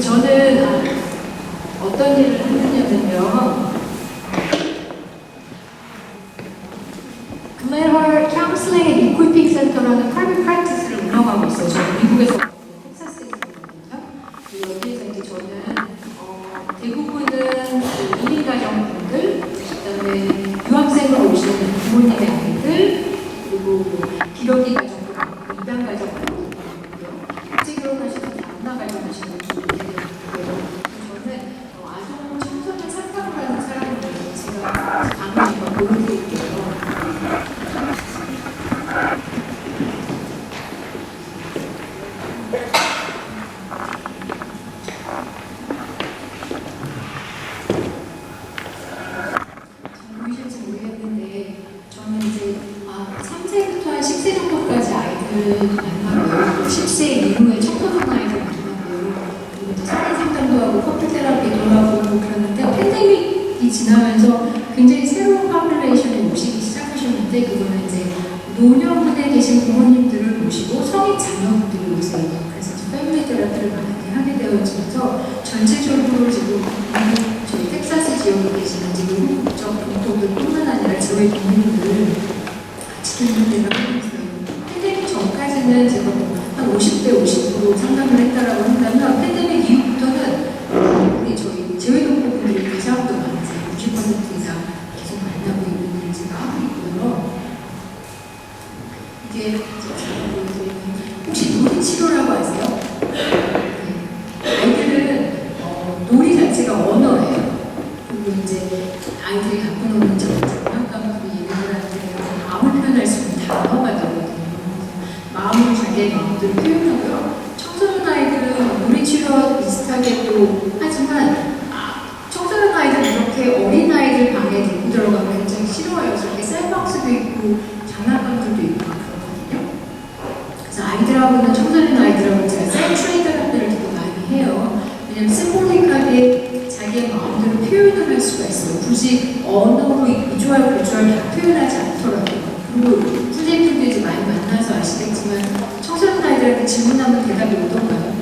저는 어떤 일을 했냐면요. 글래머 카운슬링 앤 이퀴핑 센터라는 프라이빗 프랙티스를 운영하고 있어요. 저는 미국에서 텍사스에 있거든요. 여기에서 이제 저는 대부분은 그 1인 가정분들, 그다음에 유학생으로 오시는 부모님의 아이들, 그리고 기러기 가정도 많고 입양 가정 많고 국제 결혼하시는 남나 가정하시는 분들이 있고요. 저는 아동 청소년 상담을 하는 사람을 제가 강의 한번 보여드릴게요. 보이실지 모르겠는데 저는 이제 3세부터 한 10세 정도까지 아이들 만나고요. 10세 이후에 청소년 아이들 만나고요. 그리고 또 성인 상담도 하고 커플 테라피도 하고 그러는데 팬데믹이 지나면서 굉장히 새로운 파퓰레이션이 오시기 시작하셨는데 그거는 이제 노년분에 계신 부모님들을 모시고 성인 자녀분들이 오세요. 그래서 패밀리 테라피를 많이 하게 되어지면서 전체적으로 지금 저희 텍사스 지역에 계시는 지금 국적 동독들뿐만 아니라 저희 국민들 지키는 데를 하고 있어요. 팬데믹 전까지는 제가 한 50대 50% 상담을 했다라고 한다면 팬데믹 이후부터는 우리 저희 재외동포분들이 가장도 많으세요. 90% 이상 계속 만나고 있는 일을 제가 하고 있고요. 이게 혹시 놀이치료라고 아세요? 아이들은 놀이 자체가 언어예요. 그리고 이제 아이들이 갖고 노는 장난감으로 얘네들한테 마음을 표현할 수 있는 단어가 되거든요. 마음으로 자기의 마음들을 표현하고요. 청소년 아이들은 놀이치료와 비슷하게 또 하지만 청소년 아이들은 이렇게 어린 아이들 방에 데리고 들어가면 굉장히 싫어요. 저렇게 셀박스도 있고 장난감들도 있고 그렇거든요. 그래서 아이들하고는 청소년 아이들하고 제가 셀 테라피를 되게 많이 해요. 왜냐면 심볼릭하게 자기의 마음대로 표현을 할 수가 있어요. 굳이 언어로 비주얼 다 표현하지 않더라고요. 그리고 선생님들도 이제 많이 만나서 아시겠지만 청소년 아이들한테 질문하면 대답이 오던가요?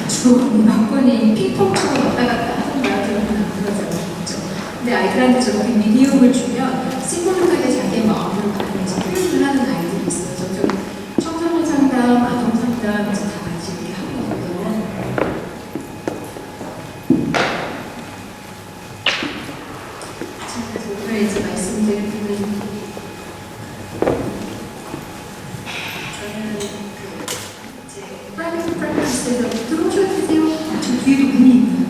주거니 받거니 핑퐁처럼 왔다 갔다 하던가 그러면 안 그러잖아요. 그렇죠? 근데 아이들한테 저렇게 미디움을 주면 심볼릭하게 자기의 마음대로 표현을 하는 아이들이 있어요. 저 청소년 상담, 아동 상담에서 다 같이 이렇게 하거든요. 그래서 오늘 이제 말씀드릴 부분은 저는 이제 프라이빗 프랙티스에서 들어오셔도 되세요. 저 뒤에도 문이 있나요?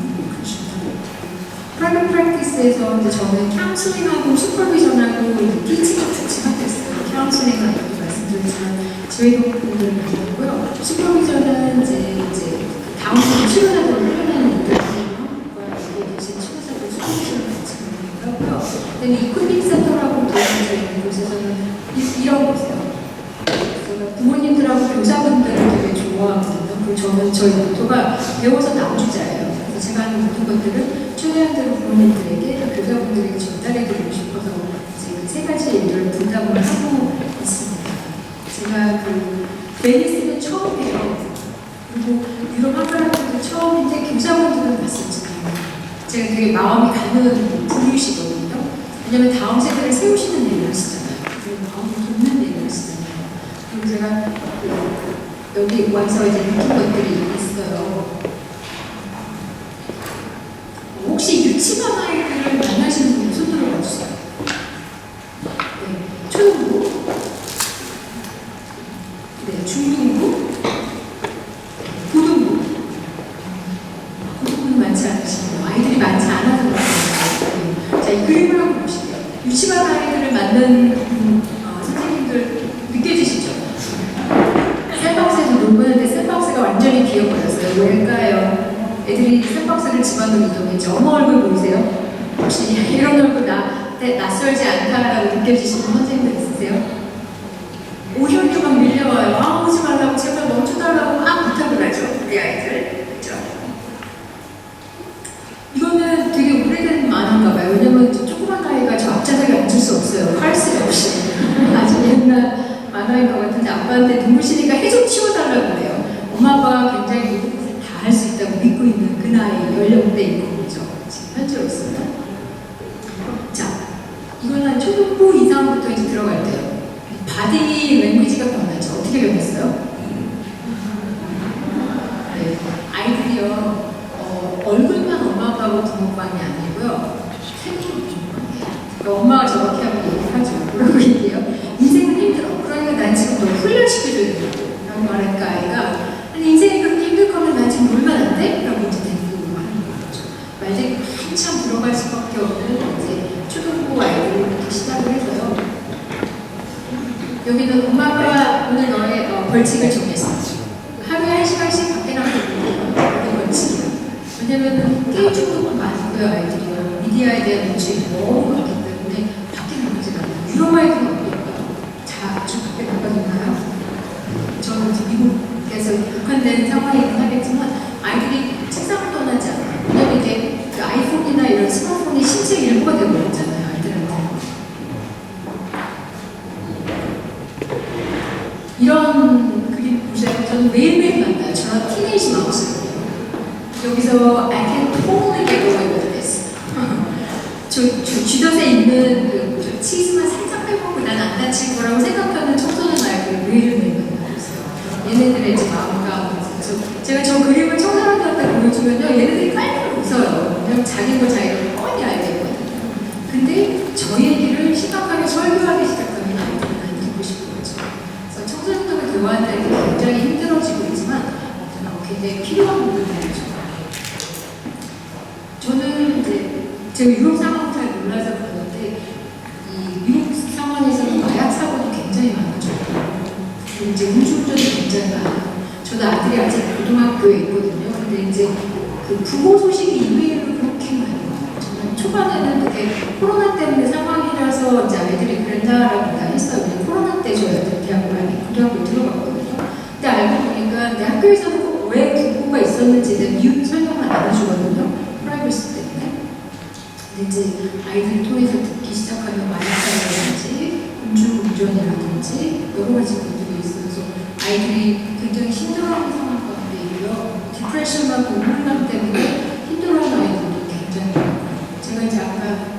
프라이빗 프랙티스에서 이제 저는 카운슬링하고 슈퍼비전하고 티칭을 같이 하고 있어요. 카운슬링은 말씀드렸지만 재외동포분들을 만나고요. 슈퍼비전은 이제 다운스를 치료자들을 훈련하는 일들과 여기에 계신 치료자들 슈퍼비전을 같이 하고요. 그다음에 이퀴핑 센터라고 도와주고 있는 곳에서는 이런 곳이에요. 부모님들하고 교사분들을 되게 좋아하거든요. 그리고 저는 저희 모토가 배워서 남주자예요. 그래서 제가 하는 모든 것들은 최대한 대로 부모님들에게 교사분들에게 전달해드리고 싶어서 이제 세 가지 일을 분담을 하고 있습니다. 제가 베니스는 처음이에요. 그리고 유럽 한가락도 처음인데 교사분들은 봤었잖아요. 제가 되게 마음이 가는 분이시거든요. 왜냐면 다음 세대를 세우시는 일을 하시잖아요. 그리고 마음을 돕는 일을 하시잖아요. 그리고 제가 여기 와서 이제 느낀 것들이 있어요. 혹시 유치원 아이들을 만나시는 분들 손 들어봐주세요. 네, 초등부, 네, 중등부, 고등부. 고등부는 많지 않으시네요. 아이들이 많지 않아서 그렇습니다. 자, 이 그림을 한번 보실게요. 유치원 아이들을 만난 선생님들 느껴지시죠? 셀박스에서 놀고 있는데 셀박스가 완전히 비어버렸어요. 왜일까요? 애들이 셀박스를 집어넣으면 이제 엄마 얼굴 보이세요? 혹시 이런 얼굴 낯설지 않다라고 느껴지시는 선생님들 있으세요? 오히려 막 밀려와요. 오지 말라고 제발 멈춰달라고 막 부탁을 하죠. 우리 아이들. 그렇죠? 이거는 되게 오래된 만화인가 봐요. 왜냐면 조그만 아이가 저 앞좌석에 앉을 수 없어요. 팔스 없이. 아주 옛날 만화인 것 같은데 아빠한테 눈물 쉬니까 해 좀 치워달라고 그래요. 엄마 아빠가 굉장히 믿고 있는 그 나이 연령대 인구죠. 지금 현재로서는. 자, 이거는 초등부 이상부터 이제 들어갈 때요. 바디 랭귀지가 변하죠. 어떻게 변했어요? 네, 아이들이요. 얼굴만 엄마 아빠하고 부모방이 아니고요. 생긴 부모방이에요. 그러니까 엄마가 저렇게 하면 얘기하죠. 그러고 얘기해요. 인생은 힘들어. 그러니까 난 지금 너 훈련시켜줘야 된다고. 라고 말하니까 아이가 아니 인생이 그렇게 힘들 거면 난 지금 놀면 안 돼? 라고 이제 대부분 하는 거죠. 말들이 한참 들어갈 수밖에 없는 이제 초등부 아이들부터 시작을 해서요. 여기는 엄마 아빠가 오늘 너의 벌칙을 정했어. 하루에 1시간씩 밖에 나가는 게 벌칙이야. 왜냐면 게임 중독도 많고요. 아이들이요. 미디어에 대한 노출이 너무 많기 때문에 밖에 나가지가 않아요. 유럽 아이들은 어떨까요? 자주 밖에 나가잖아요. 저는 미국에서 국한된 상황이긴 하겠지만 아이들이 책상을 떠나지 않아요. 왜냐면 이게 그 아이폰이나 이런 스마트폰이 신체 일부가 되어버렸잖아요. 아이들한테. 이런 그림 보세요. 저는 매일매일 만나요. 저는 티네이지 마우스거든요. 여기서 I can totally get away with this. 저 쥐덫에 있는 그 치즈만 살짝 빼먹고 난 안 다칠 거라고 생각하는 청소년 아이들 매일매일 만나고 있어요. 얘네들의 이제 마음과 제가 저 그림을 청소년들한테 보여주면요. 얘네들이 깔깔 웃어요. 그냥 자기 걸 자기가 뻔히 알겠거든요. 근데 저 얘기를 심각하게 설교하기 시작하면 아이들은 안 듣고 싶은 거죠. 그래서 청소년들과 대화하는 게 굉장히 힘들어지고 있지만 굉장히 필요한 부분이죠. 저는 이제 제가 유럽 상황 잘 몰라서 그런데 이 미국 상황에서는 마약 사고도 굉장히 많아졌고 그리고 이제 음주운전이 굉장히 많아요. 저도 아들이 아직 고등학교에 있거든요. 근데 이제 그 부고 소식이 이메일로 그렇게 많이 와요. 저는 초반에는 그게 코로나 때문에 상황이라서 이제 아이들이 그랬다라고 다 했어요. 왜냐면 코로나 때 저희 대학교 많이 고등학교 들어갔거든요. 근데 알고 보니까 내 학교에서는 왜 부고가 있었는지에 대한 이유 설명을 안 해주거든요. 프라이버시 때문에. 근데 이제 아이들을 통해서 듣기 시작하면 마약사라든지 음주운전이라든지 여러 가지 것들이 있어서 아이들이 굉장히 힘들어하는 상황 가운데 있고요. 디프레션과 우울감 때문에 힘들어하는 아이들도 굉장히 많아요. 제가 이제 아까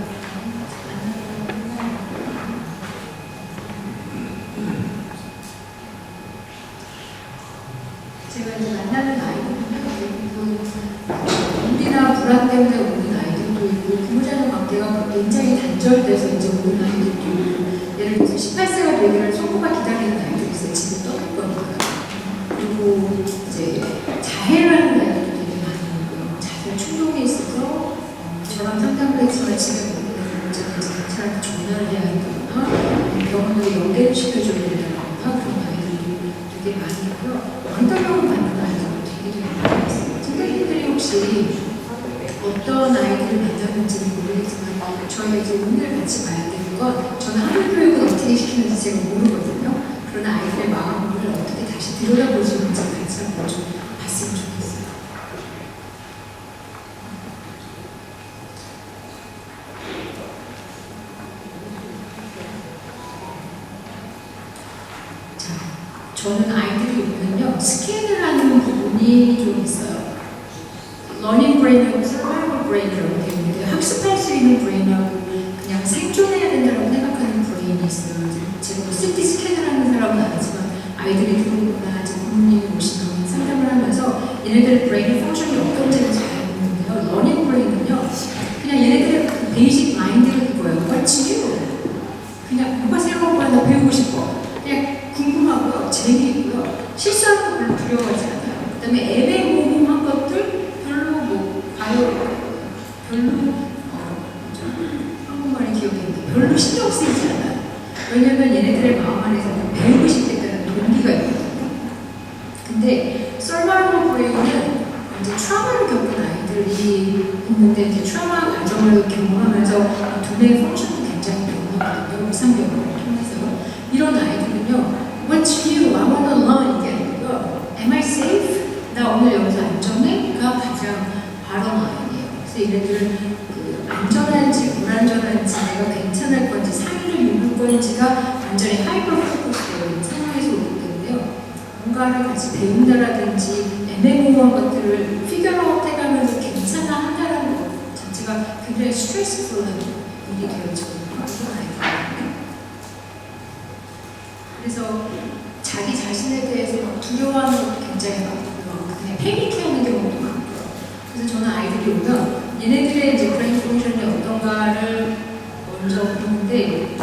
만나는 아이들은요, 우리나 불안 때문에 오는 아이들도 있고 부모자녀 관계가 굉장히 단절돼서 이제 오는 아이들도 있고 예를 들어서 18세가 되기를 손꼽아 기다리는 아이들이 있어요. 집에 떠날 거니까. 그리고 이제 자해라는 아이들도 되게 많이 있고요. 자살 충동이 있어서 저랑 상담을 했지만 집에 못 오는 경찰한테 전화를 해야 한다거나 병원으로 연계를 시켜줘야 된다거나 그런 아이들도 되게 많이 있고요. 안타까운 받는 아이들도 되게 많이 있어요. 선생님들이 혹시 어떤 아이들을 만나는지는 모르겠지만 저희가 이제 오늘 같이 봐야 되는 건 저는 학교 교육을 어떻게 시키는지 제가 모르거든요. 그러나 아이들의 마음을 어떻게 다시 들여다볼 수 있는지 같이 한번 좀 봤으면 좋겠어요. 자, 저는 아이들이 오면요 스캔을 하는 부분이 좀 있어요. 러닝 브레인하고 서바이벌 브레인이라고 되어 있는데 학습할 수 있는 브레인하고 그냥 생존해야 된다고 생각하는 브레인이 있어요. 제가 뭐 CT 스캔을 하는 사람은 아니지만 아이들이 들어오거나 부모님이 오시면 상담을 하면서 얘네들의 브레인의 펑션이 어떤지를 잘 보는데요. 러닝 브레인은요 그냥 얘네들의 그 베이직 마인드가 그거예요. What's new? 그냥 뭐가 새로운 거야 나 배우고 싶어. 그냥 궁금하고요. 재미있고요. 실수하는 거 별로 두려워하지 않아요. 그 다음에 애매모호한 것들 별로 한국말이 기억이 안 나. 별로 신경 쓰이지 않아요. 왜냐면 얘네들의 마음 안에서는 배우고 싶겠다는 동기가 있거든요. 근데 서바이벌 브레인은 이제 트라우마를 겪은 아이들이 있는데 이제 트라우마 과정을 경험하면서 두뇌의 펑션도 굉장히 변하거든요. 이상경험을 통해서. 이런 아이들은요, What's new? I want to learn. 이게 아니고요. Am I safe? 나 오늘 여기서 안전해?가 가장 바로 아이예요. 그래서 얘네들은 그 안전한지 불안전한지 내가 괜찮을 건지 사회를 이룰 건지가 완전히 하이퍼 포커스되어 있는 상황에서 오기 때문에요. 뭔가를 같이 배운다라든지 애매모호한 것들을 피겨아웃 해가면서 괜찮아 한다는 것 자체가 굉장히 스트레스풀한 일이 되어지거든요. 그래서 자기 자신에 대해서 막 두려워하는 것도 굉장히 많고요. 그냥 패닉해하는 경우도 많고요. 그래서 저는 아이들이 오면 얘네들의 이제 브레인 펑션이 어떤가를 먼저 보는데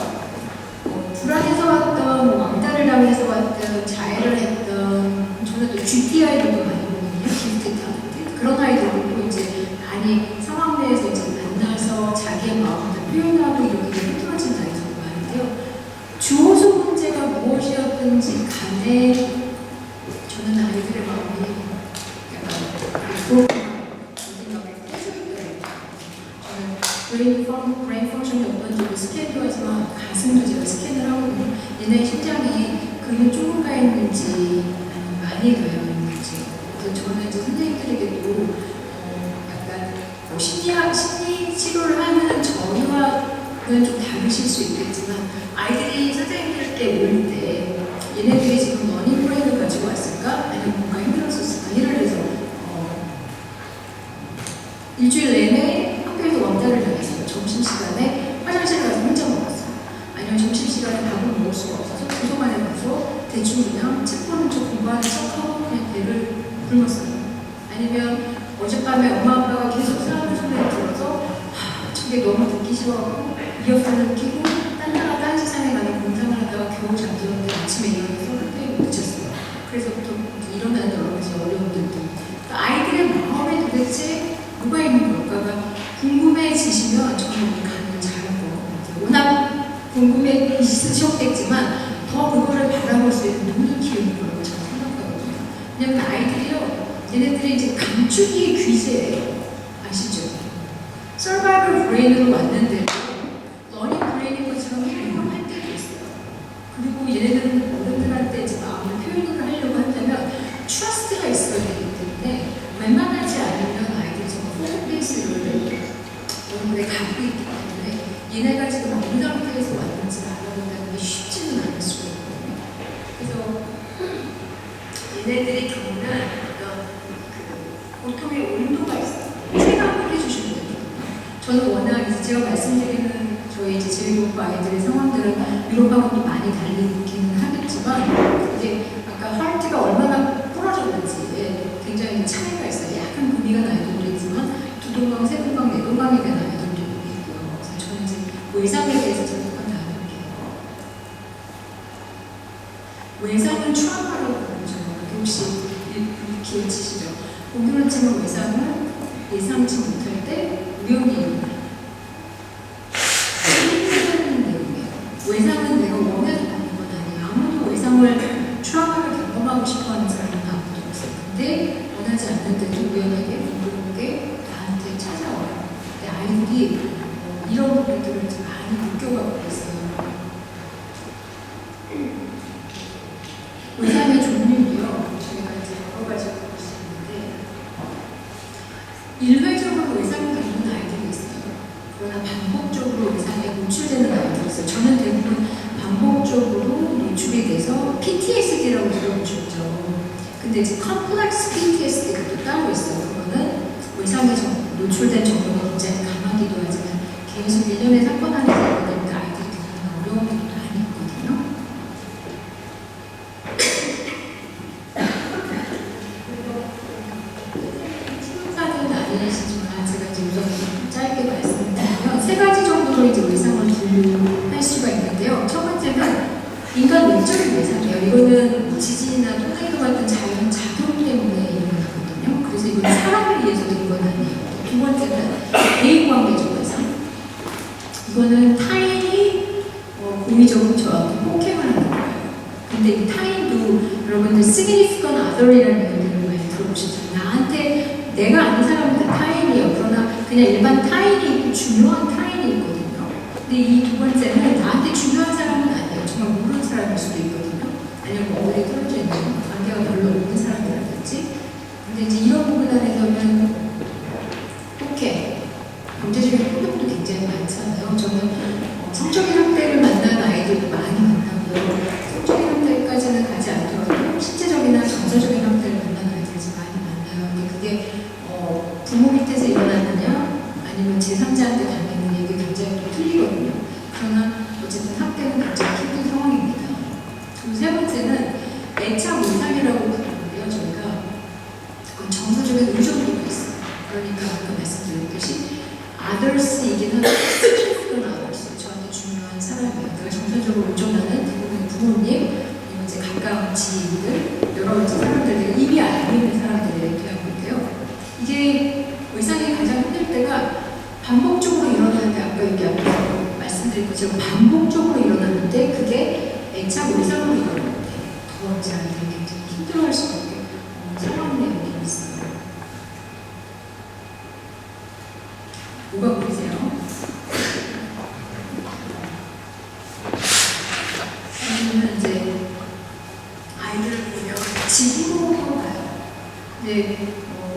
불안해서 왔던, 왕따를 당해서 왔던, 자해를 했던, 저는 또 GT아이들도 많이 보거든요. 기프티드 그런 아이들 보고 이제 많이 상황 내에서 이제 만나서 자기의 마음을 표현하고 이렇게 힘들어진 아이들도 많은데요. 주어서 문제가 무엇이었든지 간에 저는 아이들의 마음이 약간 브레인 펑션이 어떤 쪽을 스캔도 하지만 가슴도 제가 스캔을 하거든요. 얘네 심장이 근육 좁은가 있는지 아니면 많이 되어 있는지. 그래서 저는 이제 선생님들에게도 약간 심리 치료를 하는 저희와는 좀 다르실 수 있겠지만 아이들이 선생님들께 올 때 얘네들이 지금 러닝 브레인을 가지고 왔을까? 아니면 뭔가 힘들었었을까? 예를 들어서 일주일 내내 학교에서 왕따를 당했어요. 점심시간에 화장실 가서 혼자 먹었어요. 아니면 점심시간에 밥을 먹을 수가 없어서 도서관에 가서 대충 그냥 책 보는 척 공부하는 척하고 그냥 배를 굶었어요. 아니면 어젯밤에 엄마 아빠가 계속 사람 소리를 들어서 저게 너무 듣기 싫어하고 이어폰을 끼고 딴 세상에 가는 공상을 하다가 겨우 잠들었는데 아침에 일어나서 학교에 늦었어요. 그래서부터 일어나는 여러 가지 어려움들도 아이들의 마음에 도대체 뭐가 있는 걸까가 궁금해지시면 저는 가능을 잘할 것 같아요. 워낙 궁금해지셨겠지만 더 그거를 바라볼 수 있는 눈을 키우는 거라고 저는 생각하거든요. 왜냐면 아이들이요, 얘네들이 이제 감추기의 귀재예요. 아시죠? 서바이벌 브레인으로 왔는데도 러닝 브레인인 것처럼 행동을 할 때도 있어요. 그리고 얘네들은 어른들한테 이제 마음을 표현을 하려고 한다면 트러스트가 있어야 되기 때문에 웬만하지 않으면 아이들이 정말 포커페이스를 어른들에 갖고 있기 때문에 얘네가 지금 어느 상태에서 왔는지 알아본다는 게 쉽지는 않을 수가 있거든요. 그래서 얘네들의 경우는 어떤 고통의 온도가 있어요. 체감을 해주시면 됩니다. 저는 워낙 이제 제가 말씀드리는 저희 이제 제일공부 아이들의 상황들은 유럽하고도 많이 다르기는 하겠지만 이제 아까 하트가 얼마나 부러졌는지 굉장히 차이가 있어요. 약간 구비가 난 아이들도 있지만 두 동강, 세 동강, 네 동강이 된 아이들도 있고요. 그래서 저는 이제 외상에 대해서 잠깐 나눌게요. 외상은 트라우마라고 부르죠. 혹시 기억치시죠? 공교롭지만 외상은 예상치 못할 때 위험이 일어나요. 힘든 내용이에요. 외상은 내가 원해서 받는 건 아니에요. 아무도 외상을 트라우마를 경험하고 싶어하는 사람은 아무도 없어요. 근데 원하지 않는데도 우연하게 부끄럽게 나한테 찾아와요. 근데 아이들이 이런 부분들을 많이 느껴가고 있어요. 외상의 종류도요, 저희가 이제 여러 가지가 볼 수 있는데, 일회적으로 외상을 겪는 아이들이 있어요. 그러나 반복적으로 외상에 노출되는 아이들이 있어요. 저는 대부분 반복적으로 노출이 돼서 PTSD라고 들어보셨죠. 근데 이제 컴플렉스 PTSD가 또 따로 있어요. 그거는 외상에 노출된 정도가 굉장히 강하기도 하지만 계속 일련의 사건 안에서 일어나니까 아이들이 겪는 어려움이 많이 있거든요. 치료사는 아니시지만 제가 이제 우선 짧게 말씀드리면 세 가지 정도로 이제 외상을 분류할 수가 있는데요. 첫 번째는 인간 외적인 외상이에요. 이거는 지진이나 토네이도 같은 자연 작용 때문에 일어나거든요. 그래서 이건 사람에 의해서 된 건 아니에요. 두 번째는 대인관계적 외상. 이거는 타인이 고의적으로 저한테 폭행을 하는 거예요. 근데 이 타인도 여러분들 significant other이라는 얘기를 많이 들어보시죠. 나한테 내가 아는 사람은 다 타인이에요. 그러나 그냥 일반 타인이 있고 중요한 타인이 있거든요. 근데 이 두 번째는 나한테 중요한 사람은 아니에요. 정말 모르는 사람일 수도 있거든요. 아니면 멀리 떨어져 있는 관계가 별로 없는 사람이라든지. 근데 이제 이런 부분 안에서는 폭행, 경제적인 폭력도 굉장히 많잖아요. 저는 성적인 학대를 만난 아이들도 많이 만나고요. 성적인 학대까지는 가지 않더라도 신체적이나 보존하는 부모님, 그리고 이제 가까운 지인들, 여러 이제 사람들, 이미 알고 있는 사람들을 얘기하고 있는데요. 이게 의상이 가장 힘들 때가 반복적으로 일어나는데, 아까 얘기하고 말씀드린 것처럼 반복적으로 일어나는데 그게 애착 의상으로 일어날 때더 이제 아이들이 굉장히 힘들어할 수밖에 상황 내용이 있어요. 뭐가 보이세요? 아니면 이제 아이들을 보면 집으로 가요. 근데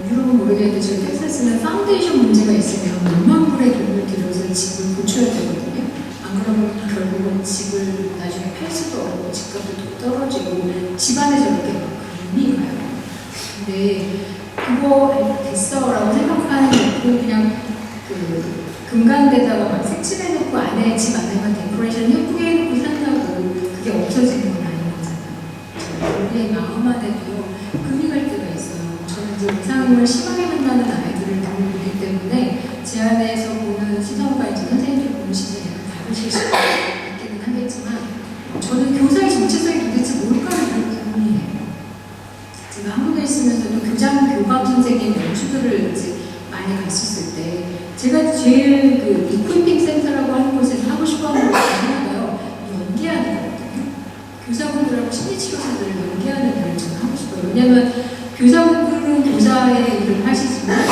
유럽은 모르겠는데 저희 텍사스는 파운데이션 문제가 있으면 몇만 불의 돈을 들여서 집을 고쳐야 되거든요. 안 그러면 결국은 집을 나중에 팔 수도 없고 집값도 떨어지고 집안에 저렇게 막 금이 가요. 근데 그거 됐어라고 생각하는 게 그냥 그 금강대다가 막 색칠해놓고 안에 집 안에만 데코레이션 예쁘게 해놓고 산다고 그게 없어지는 건 아닌 거잖아요. 우리의 마음 안에도 금이 갈 때가 있어요. 저는 이제 이상을 심하게 만나는 아이들을 너무 보기 때문에 제 안에서 보는 시선과 이제 선생님들 보는 시선이 약간 다르실 수 있기는 하겠지만 저는 교사의 정체성이 도대체 뭘까를 고민해요. 제가 한국에 있으면서도 교감 선생님 연수들을 이제 많이 갔었을 때 제가 제일 그 이퀄핑 센터라고 하는 곳에서 하고 싶어하는 것이 하나가요. 연기하는 거거든요. 교사분들하고 심리치료사들을 연기하는 일을 저는 하고 싶어요. 왜냐하면 교사분들은 교사의 일을 하시지만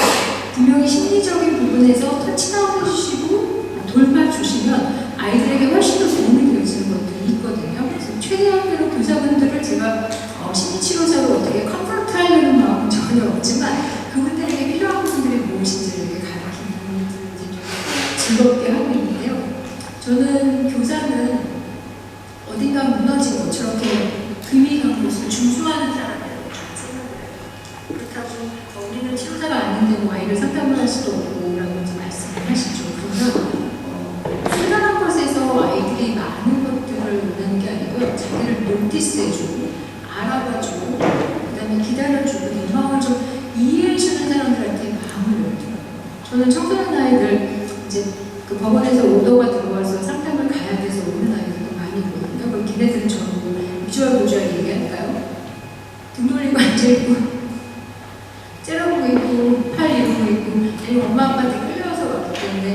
분명히 심리적인 부분에서 터치다운 해주시고 돌봐주시면 아이들에게 훨씬 더 도움이 되어지는 것들이 있거든요. 그래서 최대한으로 교사분들을 제가 심리치료사로 어떻게 컴포트 하려는 마음은 전혀 없지만 그분들에게 필요한 부분들이 무엇인지를 이렇게 가르치는 부분들을 즐겁게 하고 있는데요. 저는 교사는 어딘가 무너지고 저렇게 금이 간 곳을 중수하는 사람이라고 생각을 해요. 그렇다고 우리는 치료사가 아닌데 뭐 아이를 상담을 할 수도 없고 라고 말씀을 하시죠. 그러면 순간한 것에서 아이들이 많은 것들을 원하는 게 아니고요. 자기를 노티스해주고 알아봐주고 그 다음에 기다려주고 이 마음을 좀 이해해주는 사람들한테 마음을 열더라고요. 저는 청소년 아이들 이제 그 법원에서 오더가 들어와서 상담을 가야 돼서 오는 아이들도 많이 있거든요. 그럼 걔네들은 저는 뭐 비주얼 얘기할까요? 등 돌리고 앉아있고 째려보고 있고 팔 이러고 있고 아니면 엄마 아빠한테 끌려와서 왔기 때문에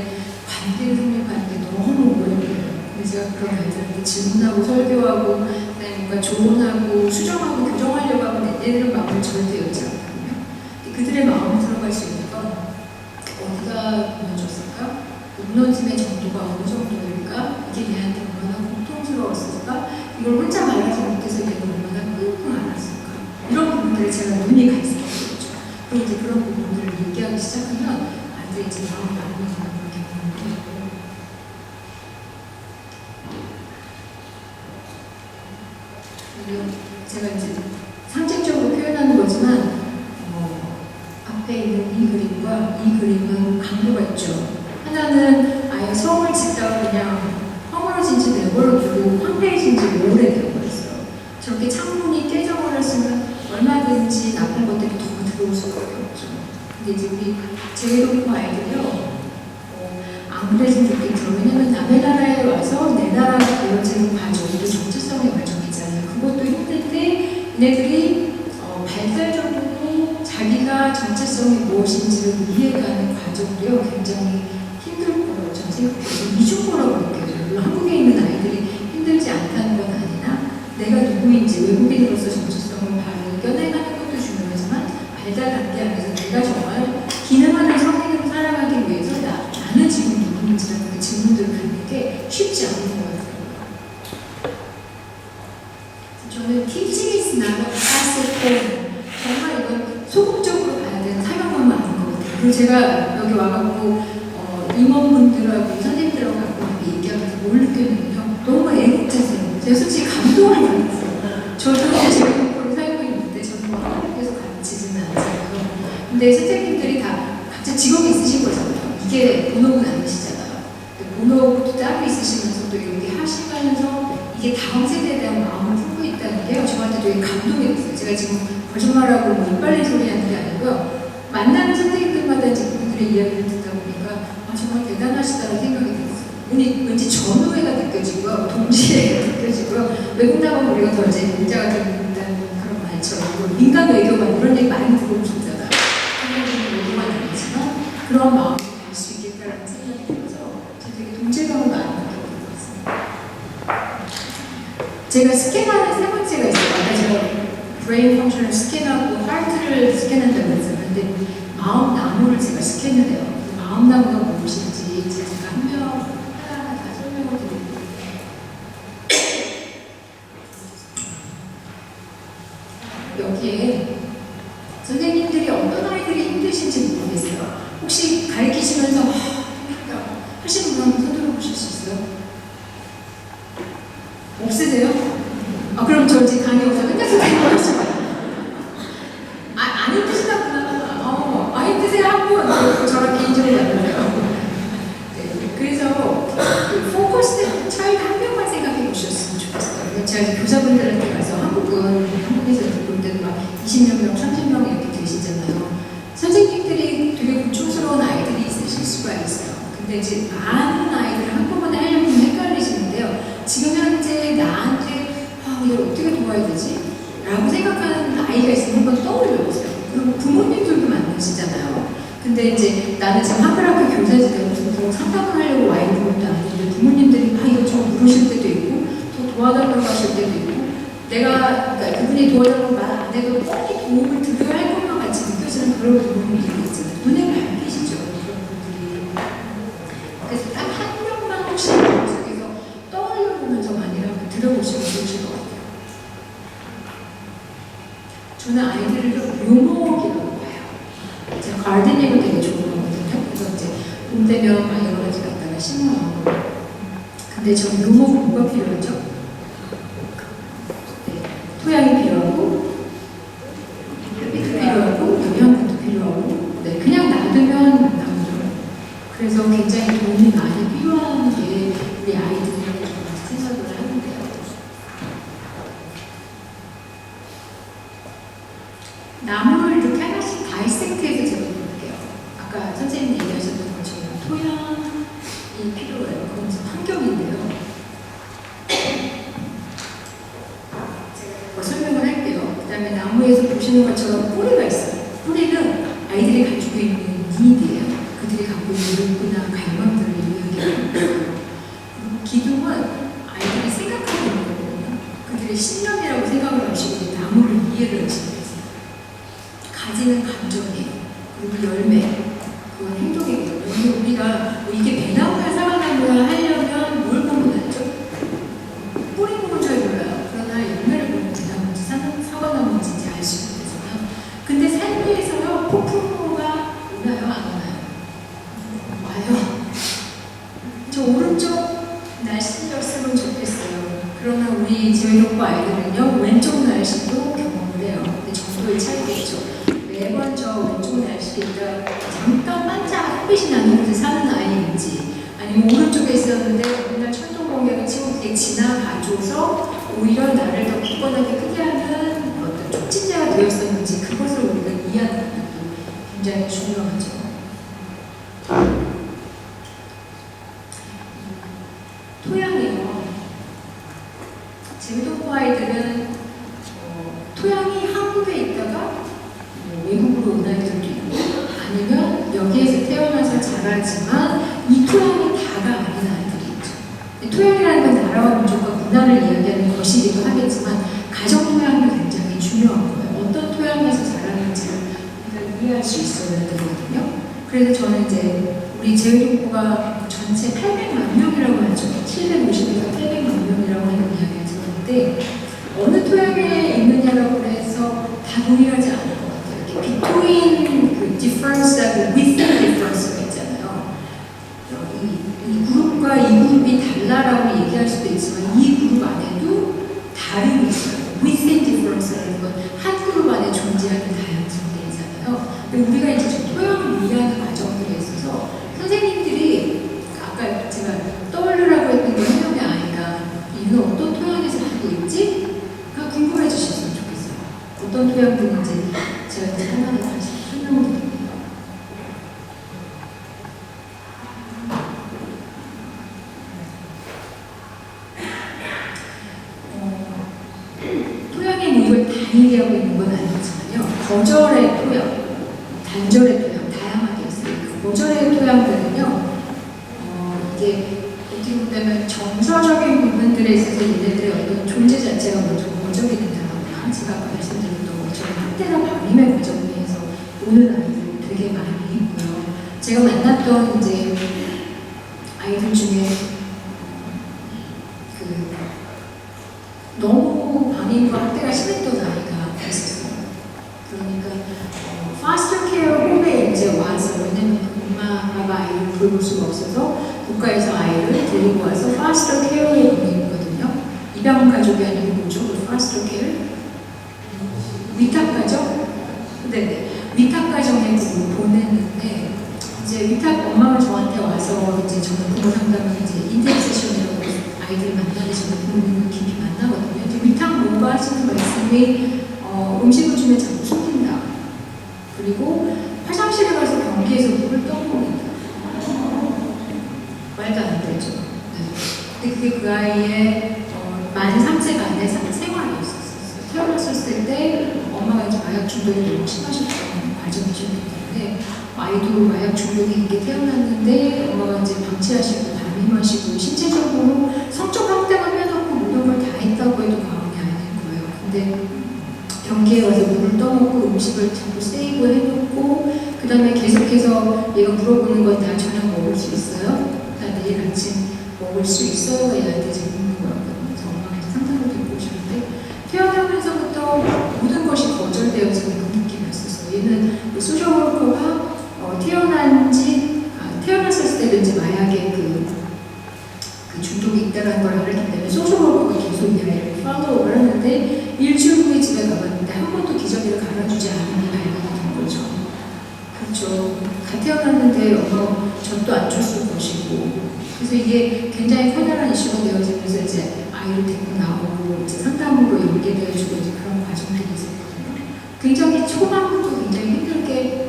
관계 성립하는데 너무 오래 걸려요. 근데 제가 그런 아이들한테 질문하고 설교하고 그다음에 뭔가 조언하고 수정하고 교정하려고 하면 얘네들은 마음을 절대 열지 않거든요. 그들의 마음을 들어갈 수 있는 건 어디가 무너졌을까? 무너짐의 정도가 어느 정도일까? 이게 얘한테 얼마나 고통스러웠을까? 이걸 혼자 말하지 못해서 얘가 얼마나 끙끙 앓았을까? 이런 부분들에 제가 눈이 가 있었던 거죠. 그리고 이제 그런 부분들을 얘기하기 시작하면 아이들이 이제 마음이 많이 그렇게 보는 거고 제가 이제 상징적으로 표현하는 거지만 앞에 있는 이 그림과 이 그림은 강도가 있죠. 하나는 아예 성을 짓다가 그냥 허물어진 지 내버려두고 황폐해진 지 오래되어버렸어요. 저렇게 창문이 깨져버렸으면 얼마든지 나쁜 것들이 더 들어올 수밖에 없죠. 근데 이제 우리 제이동포 아이들이요 안 그래진 느낌이 들어요. 왜냐면 남의 나라에 와서 내 나라가 되어지는 과정도 정체성의 과정이잖아요. 그것도 힘든데 얘네들이 발달적으로 자기가 정체성이 무엇인지를 이해가는 과정도요 굉장히 힘들 거라고 저는 생각해요. 이중거라고 느껴져요. 물론 한국에 있는 아이들이 힘들지 않다는 건 아니나 내가 누구인지 외국인으로서 정체성을 발견해가는 것도 중요하지만 발달 단계 안에서 내가 정말 기능하는 성인으로 살아가기 위해서 나는 지금 누구인지라는 그 질문들을 갖는 게 쉽지 않은 것 같아요. 저는 teaching is not a passive form. 정말 이건 소극적으로 가야 되는 사명감은 아닌 것 같아요. 그리고 제가 여기 와갖고 임원분들하고 선생님들하고 갖고 얘기하면서 뭘 느꼈냐면요. 너무 애국자세요. 제가 솔직히 감동을 받았어요. 저도 제가 살고 있는데 저도 계속 가르치지는 않잖아요. 근데 선생님들이 다 각자 직업이 있으신 거잖아요. 이게 본업은 아니시잖아요. 본업도 따로 있으시면서 또 이렇게 하시면서 이게 다음 세대에 대한 마음을 품고 있다는 게요. 저한테 되게 감동이 됐어요. 제가 지금 거짓말하고 뭐 이빨린 소리 하는 게 아니고요. 만나는 선생님들마다 이제 그분들의 이야기를 듣다 보니까 정말 대단하시다는 생각이 들었어요. 왠지 전우회가 느껴지고요, 동시회가 느껴지고요. 외국 나가면 우리가 더 이제 문제가 된다는 그런 말처럼 민간 외교만 이런 얘기 많이 들어보셨잖아요. 한국은 외교만 아니지만 그런 마음이 갈 수 있겠다라는 생각이 들어서 제가 되게 동질감을 많이 느꼈던 것 같습니다. 제가 스캔하는 세 번째가 있어요. 아까 제가 브레인 펑션을 스캔하고 하트를 스캔한다고 했었는데 마음 나무를 제가 스캔을 해요. 마음 나무가 무엇인지 제가 한 명 하나 다 설명을 드릴게요. 여기에 선생님들이 어떤 아이들이 힘드신지 모르겠어요. 혹시 가르치시면서 힘들다 하시는 분 한번 손 들어보실 수 있어요? 없으세요? 그럼 저 이제 강의 오자 맨날 선생님 하시고 안 힘드시다구나. 힘드세요 한 분. 저랑 개인적으로 만나요. 네, 그래서 포커스 차이드 한 명만 생각해 보셨으면 좋겠어요. 제가 교사분들한테 가서 한국에서 볼 때는 막 20몇 명, 30명 이렇게 계시잖아요. 선생님들이 되게 고충스러운 아이들이 있으실 수가 있어요. 근데 이제 많은 아이들을 한꺼번에 하려면 헷갈리시는데요. 지금 현재 나한테 이걸 어떻게 도와야 되지? 라고 생각하는 아이가 있으면 한번 떠올려 보세요. 그리고 부모님들도 만나시잖아요. 근데 이제 나는 지금 한글학교 교사지대로 무슨 상담을 하려고 와 있는 것도 아닌데 부모님들이 이거 좀 물으실 때도 있고 더 도와달라고 하실 때도 있고 그러니까 그분이 도와달라고 말 안 해도 꼭 도움을 드려야 할 것만 같이 느껴지는 그런 부모님들이 있잖아요. 눈에 밟히시죠. 그런 분들이. 그래서 딱 한 명만 혹시 머릿속에서 떠올려보면서만이라도 들어보시면 좋으실 것 같아요. 저는 아이들을 묘목이라고 봐요. 제가 가르데닝을 되게 좋아하거든요. 그래서 이제 봄 되면 여러 가지 갖다가 심어요. 근데 저 묘목은 뭐가 필요하죠? 네, 토양이 필요하고, 햇빛도 필요하고, 영양분도 필요하고, 네, 그냥 놔두면 나오죠. 그래서 굉장히 도움이 많이 필요한 게 우리 아이들이 생각을 하는데요. 나무를 이렇게 하나씩 다이섹트해서 제가 볼게요. 아까 선생님 얘기하셨던 것처럼 토양이 필요해요. 그건 좀 환경인데요. 제가 설명을 할게요. 그 다음에 나무에서 보시는 것처럼 뿌리가 있어요. 뿌리는 아이들이 가지고 있는 니드예요. 그들이 갖고 있는 욕구나 갈망들을 이야기하는 거예요. 그리고 기둥은 아이들이 생각하고 있는 거거든요. 그들의 신념이라고 생각을 하시고 나무를 이해를 하시는 가지는 감정이에요. 그리고 열매, 그건 행동이거든요. 근데 우리가 이게 배나무야 사과나무야 하려면 뭘 보면 알죠? 뿌리 보면 잘 몰라요. 그러나 열매를 보면 배나무인지 사과나무인지 알 수 있는 거잖아요. 근데 산 위에서요, 폭풍우가 오나요? 안 오나요? 와요. 저 오른쪽 날씨였으면 좋겠어요. 그러나 우리 제외동부 아이들은요, 왼쪽 날씨도 경험을 해요. 근데 정도의 차이겠죠. 매번 저 왼쪽 날씨에 있다 잠깐 반짝 햇빛이 나는 곳에 사는 아이인지 아니면 오른쪽에 있었는데 맨날 천둥번개가 치고 그게 지나가줘서 오히려 나를 더 굳건하게 크게 하는 어떤 촉진제가 되었었는지 그것을 우리가 이해하는 것도 굉장히 중요하죠. 토양이요. 제외동부 아이들은 토양이 한국에 있다가 외국으로 온 아이들도 있고 아니면 여기에서 태어나서 자라지만 이 토양이 다가 아닌 아이들이 있죠. 토양이라는 건 나라와 민족과 문화를 이야기하는 것이기도 하겠지만 가정 토양도 굉장히 중요한 거예요. 어떤 토양에서 자라는지를 우리가 이해할 수 있어야 되거든요. 그래서 저는 이제 우리 제외동부가 전체 800만 명이라고 하죠. 750에서 800만 명이라고 하는 이야기를 들었는데 어느 토양에 있느냐라고 해서 다 동일하지 않을 것 같아요. between 그 difference하고 within difference가 있잖아요. 이 그룹과 이 그룹이 달라라고 얘기할 수도 있지만 이 그룹 안에도 다름이 있어요. within difference라는 건 한 그룹 안에 존재하는 다양성들이잖아요. 근데 우리가 이제 좀 토양을 이해하는 과정들에 있어서 선생님들이 아까 제가 떠올리라고 했던 건 해명의 아이가 이는 어떤 토양에서 살고 있지?가 궁금해 주셨으면 좋겠어요. 어떤 토양들인지 제가 이제 하나하나 다시 설명을 드릴게요. 모든 걸 다 얘기하고 있는 건 아니지만요. 거절의 토양, 단절의 토양, 다양하게 있어요. 그 거절의 토양들은요, 이게 어떻게 보면 정서적인 부분들에 있어서 얘네들의 어떤 존재 자체가 먼저 거절이 된다거나, 제가 아까 말씀드렸던 것처럼 학대나 방임의 과정에서 오는 아이들 되게 많이 있고요. 제가 만났던 이제 아이들 중에 너무 방임과 학대가 심했던 아이가 있었어요. 그러니까 파스터 케어 홈에 이제 와서, 왜냐면 엄마, 아빠 아이를 돌볼 수가 없어서 국가에서 아이를 데리고 와서 파스터 케어에 보내거든요. 입양 가족이 아니고 뭐죠? 파스터 케어? 위탁 가정? 네네. 위탁 가정에 보냈는데, 이제 위탁 엄마가 저한테 와서 이제 저는 부모 상담을 이제 인테리 세션이라고 아이들을 만나기 전에 부모님을 깊이 만나거든요. 이제 위탁 뭔가 하시는 말씀이 음식을 주면 자꾸 숨긴다. 그리고 화장실에 가서 변기에서 물을 떠먹는다. 말도 안 되죠. 네. 근데 그게 그 아이의 만 3세가 안에 생활이었었어요. 태어났을 때 엄마가 이제 마약 중독이 너무 심하셨던 과정이셨기 때문에 아이도 마약 중독이 있게 태어났는데 엄마가 이제 방치하시고 담임하시고 신체적으로 성적 학대만 해놓고 모든 걸 다 했다고 해도 과언이 아닌 거예요. 근데 변기에 와서 물을 떠먹고 음식을 자꾸 세이브 해놓고 그 다음에 계속해서 얘가 물어보는 건 나 저녁 먹을 수 있어요? 나 내일 아침 먹을 수 있어요? 얘한테 제가 묻는 거였거든요. 그래서 엄마가 이제 상담을 듣고 오셨는데 태어나면서부터 모든 것이 거절되어지는 그 느낌이었었어요. 얘는 소셜워커가 태어났을 때도 이제 마약에 그 중독이 있다는 걸 알기 때문에 소셜워커가 계속 이 아이를 팔로우를 하는데 일주일 후에 집에 가봤는데 한 번도 기저귀를 갈아주지 않은 게 발견이 된 거죠. 그렇죠. 갓 태어났는데 엄마 젖도 안 줬을 것이고, 그래서 이게 굉장히 커다란 이슈가 되어지면서 이제 아이를 데리고 나오고 이제 상담으로 연계되어주고 이제 그런 과정들이 있었거든요. 굉장히 초반부터 굉장히 힘들게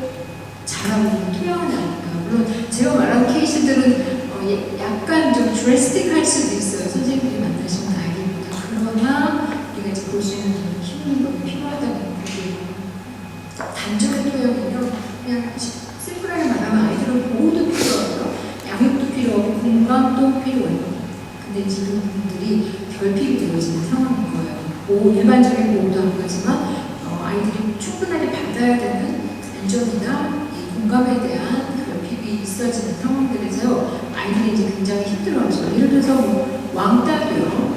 자라고 있는 토양을 아니까. 물론 제가 말한 케이스들은 약간 좀 드레스틱할 수도 있어요. 선생님들이 만나시는 아이들보다. 그러나 우리가 이제 볼 수 있는 힘든 것이 필요하다는 거예요. 단절의 토양은요, 그냥 심플하게 말하면 아이들은 보호도 필요하고요, 양육도 필요하고 공감도 필요해요. 근데 지금 분들이 결핍이 되어지는 상황인 거예요. 일반적인 보호도 안 가지만 아이들이 충분하게 받아야 되는 안정이나 이 공감에 대한 결핍이 있어지는 상황들에서 아이들이 이제 굉장히 힘들어하죠. 예를 들어서 뭐 왕따도요.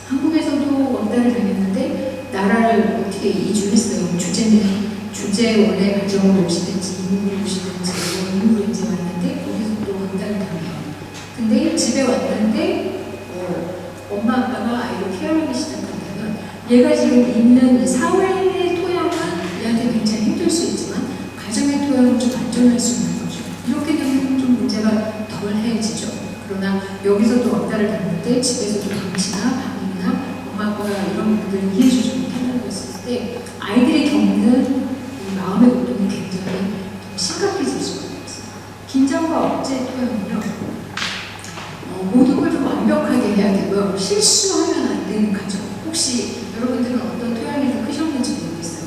한국에서도 왕따를 당했는데 나라를 어떻게 이주했어요. 주재원의 가정으로 오시든지 이민으로 오시든지 인물로 이제 왔는데 거기서 또 왕따를 당해요. 근데 집에 왔는데 엄마 아빠가 아이를 케어하기 시작하면 얘가 지금 있는 이 사회의 토양은 얘한테 굉장히 힘들 수 있지만 가정의 토양은 좀 안전할 수 있는 거죠. 이렇게 되면 좀 문제가 덜해지죠. 그러나 여기서도 왕따를 당했는데 집에서도 방치나 방임이나 엄마 아빠가 이런 부분들을 이해해주지 못한다고 했을 때 아이들이 겪는 이 마음의 고통이 굉장히 심각해질 수가 있어요. 긴장과 억제 토양은요, 모든 걸 좀 완벽하게 해야 되고요. 실수하면 안 되는 가정. 혹시 여러분들은 어떤 토양에서 크셨는지 모르겠어요.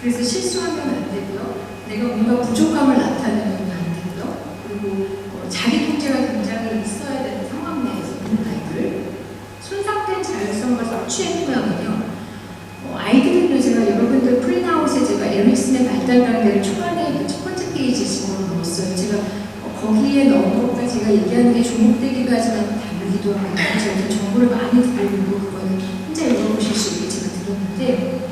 그래서 실수하면 안 되고요. 내가 뭔가 부족함을 나타내면 안 되고요. 그리고 자기 통제가 굉장히 있어야 되는 상황 내에서 있는 아이들. 손상된 자율성과 성취의 토양은요, 아이들은요, 제가 여러분들 프리나웃에 제가 에릭슨의 발달 단계를 초반에 그 첫 번째 페이지 지금 넣었어요. 제가 거기에 넣은 것과 제가 얘기하는 게 중복되기도 하지만 다르기도 합니다. 제가 정보를 많이 드리고 그거는 혼자 읽어보실 수 있게 제가 드렸는데,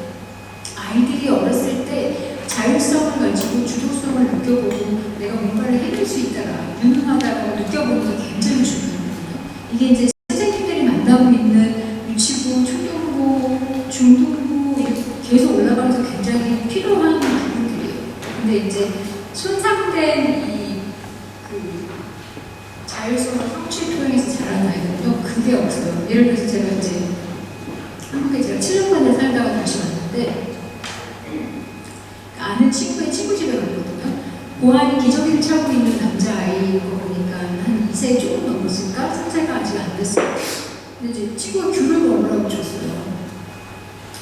아이들이 어렸을 때 자율성을 가지고 주도성을 느껴보고 내가 뭔가를 해낼 수 있다라, 유능하다고 느껴보는 게 굉장히 중요하거든요. 이게 이제 선생님들이 만나고 있는 유치부, 초등부, 중등부 이렇게 계속 올라가면서 굉장히 필요한 부분들이에요. 근데 이제 손상된 자율성과 성취 토양에서 자란 아이들은요, 그게 없어요. 예를 들어서 제가 이제 한국에 제가 7년간을 살다가 다시 왔는데 아는 친구의 친구 집에 갔거든요. 고아니 기저귀를 차고 있는 남자아이인 거 보니까 한 2세 조금 넘었을까? 3세가 아직 안 됐어요. 근데 이제 친구가 귤을 먹으라고 줬어요.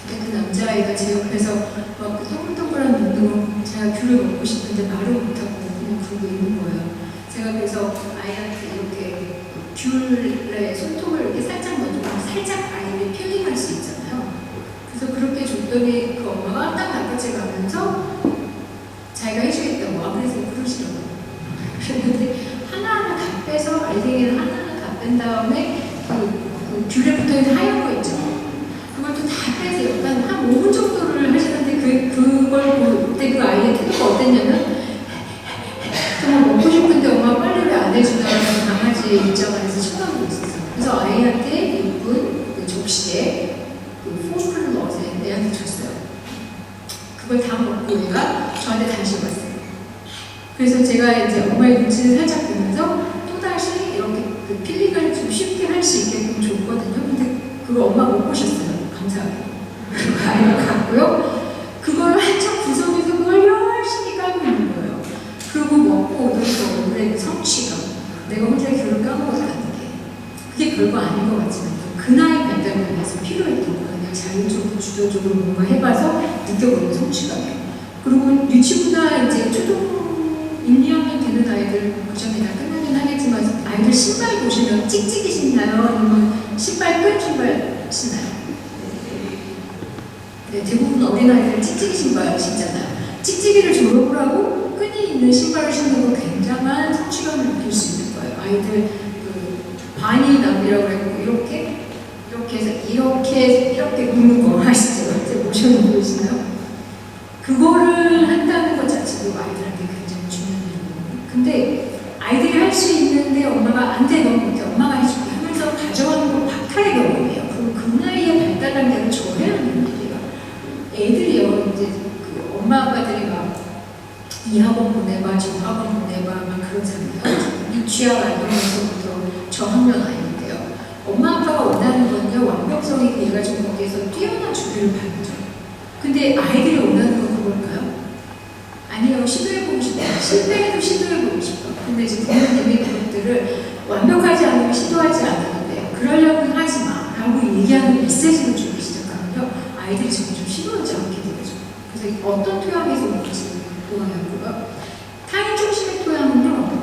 근데 그 그 남자아이가 제 옆에서 막 동글동글한 눈으로 제가 귤을 먹고 싶은데 말을 못하고 그냥 그러고 있는 거예요. 제가 그래서 아이한테 이렇게 귤에 손톱을 이렇게 살짝 넣어주고 살짝 아이를 필링할 수 있잖아요. 그래서 그렇게 줬더니 그 엄마가 딱 낯같이 가면서 자기가 해주겠다고 그래서 그러시더라고요. 그런데 하나하나 다 빼서 알갱이를 하나하나 다 뺀 다음에 그 귤에 붙어있는 하얀 거 있죠. 그걸 또 다 빼서 약간 한 5분 정도를 하시는데 그걸 볼 때 그 아이의 태도가 어땠냐면 정말 먹고 싶은데 엄마 빨리 왜 안 해주냐는 강아지 입장 안에서 쳐다보고 있었어요. 그래서 아이한테 예쁜 그 접시에 그 포크를 넣어서 애한테 줬어요. 그걸 다 먹고 얘가 저한테 다시 왔어요. 그래서 제가 이제 엄마의 눈치를 살짝 보면서 또다시 이렇게 그 필링을 좀 쉽게 할 수 있게끔 줬거든요. 근데 그거 엄마 못 보셨어요. 감사하게. 그리고 아이가 갔고요. 그걸 한참 구석에서 그걸 열심히 까고 있는 거예요. 그리고 먹고 오면서 얼굴에 성취감. 내가 혼자 귤을 까먹었다는 게. 그게 별거 아닌 것 같지만 그 나이 발달면에서 필요했던 거예요. 그냥 자율적으로 주도적으로 뭔가 해봐서 느껴보는 성취감이에요. 그리고 유치부나 이제 초등 1, 2학년 되는 아이들 그 전에 다 끝나긴 하겠지만 아이들 신발 보시면 찍찍이 신나요? 아니면 신발 끈 신발 신나요? 네, 대부분 어린아이들은 찍찍이 신발 신잖아요. 찍찍이를 졸업을 하고 끈이 있는 신발을 신는 건 굉장한 성취감을 느낄 수 있는 거예요. 아이들 그 바니 남이라고 해서 이렇게 해서 이렇게 묶는 거 아시죠? 이제 모션을 보이시나요? 그거를 한다는 것 자체도 아이들한테 굉장히 중요한 일이거든요. 근데 아이들이 할 수 있는데 엄마가 안 돼, 너 못해, 엄마가 해줄게 하면서 가져가는 건 박탈의 경험이에요. 그리고 그 나이에 발달 단계를 줘야 하는 일이에요. 애들이요, 이제 그 엄마 아빠들이 막 이 학원 보내봐, 저 학원 보내봐, 막 그러잖아요. 유치학 아이들에서부터 저학년 아이인데요. 엄마 아빠가 원하는 건요, 완벽성이고 얘가 좀 거기에서 뛰어나주기를 바라죠. 근데 아이들이 원하는 건 그걸까요? 아니요, 시도해보고 싶어요. 실패해도 시도해보고 싶어요. 근데 이제 부모님이 그것들을 완벽하지 않으면 시도하지 않았는데 그러려고 하지 마 라고 얘기하는 메시지를 주기 시작하면요, 아이들이 점점 시도하지 않게 되죠. 그래서 어떤 토양에서 오는지 토양이고요. 타인 중심의 토양은요,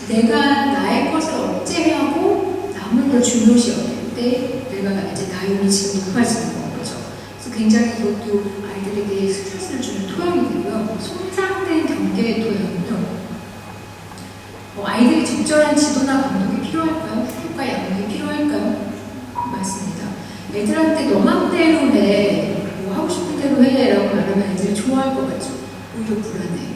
내가 나의 것을 억제하고 남을 더 중요시 여길 때 내가 이제 나의 위치가 높아지는 거죠. 그래서 굉장히 이것도 아이들에게 스트레스를 주는 토양이 되고요. 손상된 경계의 토양은요, 아이들이 적절한 지도나 감독이 필요할까요? 교육과 양육이 필요할까요? 맞습니다. 애들한테 너 맘대로 해, 뭐 하고 싶은 대로 해 라고 말하면 애들이 좋아할 것 같죠. 오히려 불안해.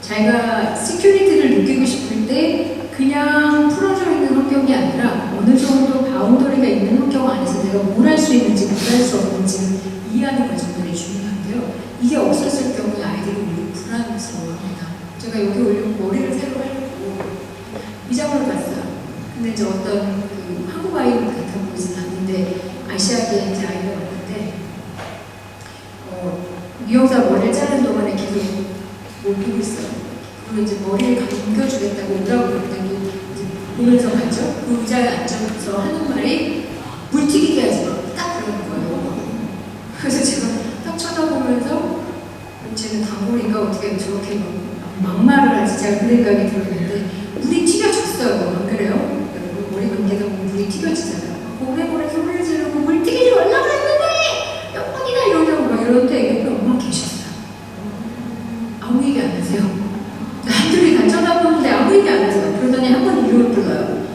자기가 시큐리티를 느끼고 싶을 때 그냥 풀어져 있는 환경이 아니라 어느 정도 바운더리가 있는 환경 안에서 내가 뭘 할 수 있는지 뭘 할 수 없는지를 이해하는 과정들이 중요한데요. 이게 없었을 경우에 아이들이 오히려 불안스러워합니다. 제가 여기 오려고 머리를 새로 하려고 미장원을 갔어요. 근데 이제 어떤 그 한국 아이 같아 보이진 않는데 아시아계 이제 아이가 왔는데 미용사 머리를 자르는 동안에 계속 못 보고 있어요. 그리고 이제 머리를 감겨주겠다고 오라고 그러는데도 이제 보면서 갔죠. 그 의자에 앉아서 하는 말이 물 튀기게 하지 마. 딱 그러는 거예요. 그래서 제가 딱 쳐다보면서 쟤는 단골인가 어떻게 저렇게 막말을 하지, 제가 그 생각이 들었는데 물이 튀겨졌어요. 안 그래요? 머리 감기다 보면 물이 튀겨지잖아요. 고래고래 소리를 지르고 물 튀기지 말라고 했는데 몇 번이나 이러냐고 막 이러는데 옆에 엄마 계셨어요. 아무 얘기 안 하세요. 한둘이 다 쳐다보는데 아무 얘기 안 하세요. 그러더니 한 번 이름을 불러요.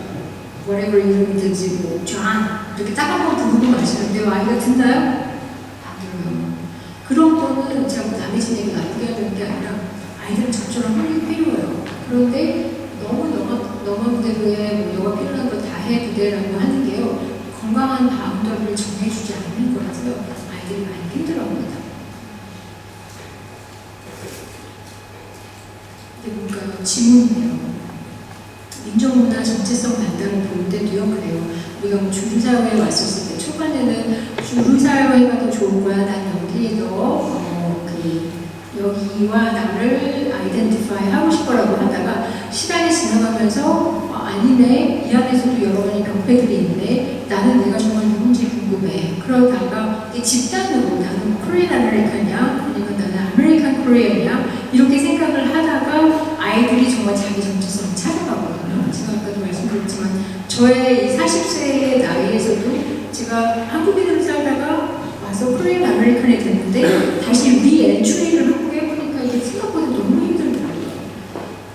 whatever 이름이든지 뭐 존 이렇게 딱 한 번 부르고 마시는데요. 아이가 듣나요? 안 들어요. 그런 거는 자꾸 남의 집 얘기 나쁘게 하는 게 아니라 아이들은 적절한 훈련이 필요해요. 그런데 너무 너가 그대로 해, 뭐 너가 필요한 거 다 해 그대라고 하는 게요, 건강한 바운더리를 정해주지 않는 거라서요, 아이들이 많이 힘들어합니다. 이게 뭘까요? 지문이에요. 민족문화 정체성 반대로 볼 때도요, 그래요. 우리가 뭐 주류사회에 왔었을 때 초반에는 주류사회가 더 좋은 거야, 난 여기에 여기와 나를 아이덴티파이 하고 싶어라고 하다가 시간이 지나가면서 아니네, 이 안에서도 여러 가지 병폐들이 있네, 나는 내가 정말 누군지 궁금해. 그러다가 집단으로 와서 코리안 아메리칸이 됐는데 다시 리엔트리를 하고 해보니까 이게 생각보다 너무 힘들더라고요.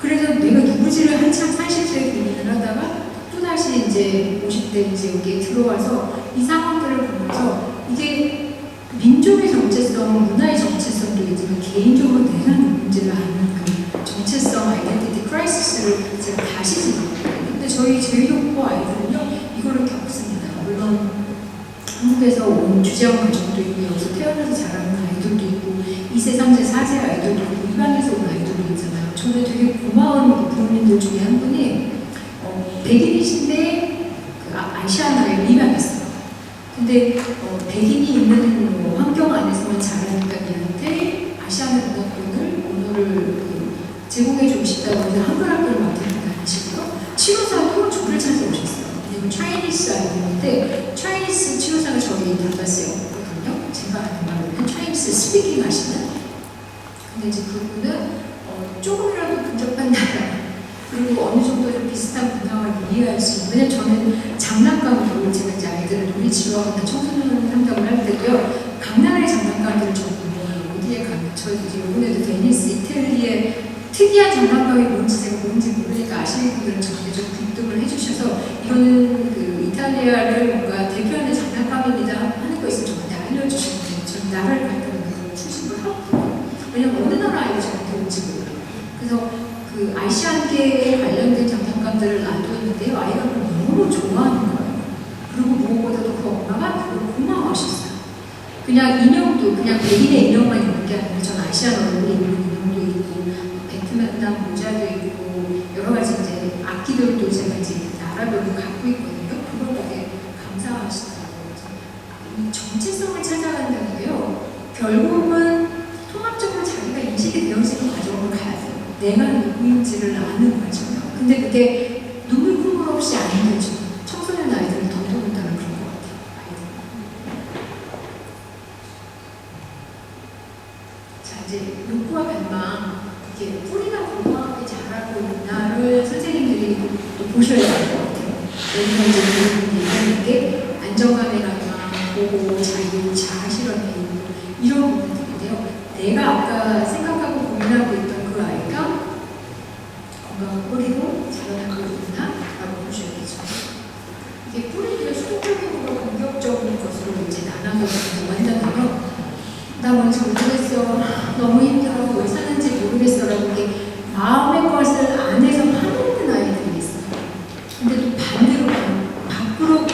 그래서 내가 누구지를 한참 40세에 고민을 하다가 또다시 이제 50대 이제 여기에 들어와서 이 상황들을 보면서 이게 민족의 정체성, 문화의 정체성도 있지만 개인적으로 내가 누군지를 아는 그 정체성, 아이덴티티 크라이시스를 제가 다시 생각해요. 근데 저희 제일교포 아이들은요, 이거를 겪습니다. 물론 한국에서 온 주재원 가족도 있고, 여기서 태어나서 자라는 아이들도 있고, 2세, 3세, 4세 아이들도 있고, 이방에서 온 아이들도 있잖아요. 저는 되게 고마운 부모님들 중에 한 분이 백인이신데 그 아시안 아이를 입양했어요. 근데 백인이 있는 뭐 환경 안에서만 자라니까 얘한테 아시아나 문화권을 언어를 제공해주고 싶다고 해서 한글 학교를 만드는 게 아니시고요. 치료사도 저를 찾아오셨어요. 왜냐면 차이니스 아이들인데 차이니스 치료사가 저희 단바스였거든요. 제가 아는 말로는 차이니스 스피킹 하시는. 근데 이제 그분은 조금이라도 근접한 나라 그리고 어느 정도 좀 비슷한 문화와 이해할 수 있는. 왜냐면 저는 장난감으로 제가 이제 아이들을 놀이치료하거나 청소년 상담을 할 때도요, 각나라의 장난감들을 저는 모아요. 어디에 가면 저 이제 요번에도 베니스 이태리의 특이한 장난감이 뭔지 제가 뭔지 모르니까 아시는 분들은 저한테 좀 빅등을 해주셔서 이거는 그 이탈리아를 뭔가 대표하는 장난감입니다 하는 거 있으면 저한테 알려주시는데 저는 나라를 갈 때는 그걸 수집을 하고, 왜냐면 어느 나라 아이가 저한테 온지 몰라요. 그래서 그 아시안계에 관련된 장난감들을 놔두었는데요, 아이가 그걸 너무 좋아하는 거예요. 그리고 무엇보다도 그 엄마가 그걸 고마워하셨어요. 그냥 인형도 그냥 백인의 인형만 있는 게 아니라 전 아시안 얼굴이 있는 인형도 있고 베트남 모자도 있고 여러 가지 이제 악기들도 제가 이제 나라별로 갖고 있거든요. 그걸 되게 감사하시더라고요. 이 정체성을 찾아간다는 게요, 결국은 통합적으로 자기가 인식이 되어지는 과정으로 가야 돼요. 내가 누구인지를 아는 과정이요. 근데 그게 눈물 콧물 없이 안 되죠. 청소년 아이들은 더더군다나 그런 것 같아요. 자, 이제 욕구와 갈망, 이게 뿌리가 건강하게 자라고 있나를 선생님들이 또 보셔야 될 것 같아요. 여기서 이제 얘기하는 게 안정감의 갈망, 보고, 자유, 자아실현의 이런 부분들인데요. 내가 아까 생각하고 고민하고 있던 그 아이가 건강한 뿌리로 자라나고 있나? 라고 보셔야겠죠. 이게 뿌리를 수동적인 거로 공격적인 것으로 이제 나눠서 한다면요, 나 뭔지 모르겠어, 너무 힘들어, 왜 사는지 모르겠어 라고 이게 마음의 것을 안에서 파놓는 아이들이 있어요. 근데 또 반대로 밖으로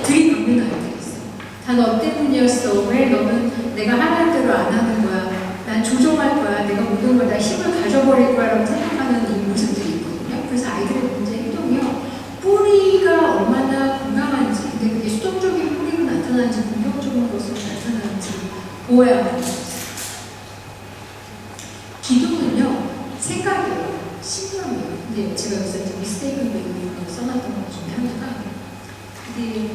들이박는 아이들이 있어요. 다 너 때문이었어. 왜 너는 내가 하는 대로 안 하는 거야. 난 조종할 거야. 내가 모든 걸 다 힘을 가져버릴 거야 라고 생각하는 이 모습들이 있거든요. 그래서 아이들의 문제 행동이요, 뿌리가 얼마나 건강한지, 근데 그게 수동적인 뿌리로 나타나는지 공격적인 것으로 나타나는지 보아야 합니다. 기도는요, 생각이에요. 신념이에요. 근데 제가 여기서 이제 미스테이크를 써놨던 것 중에 하나가 그게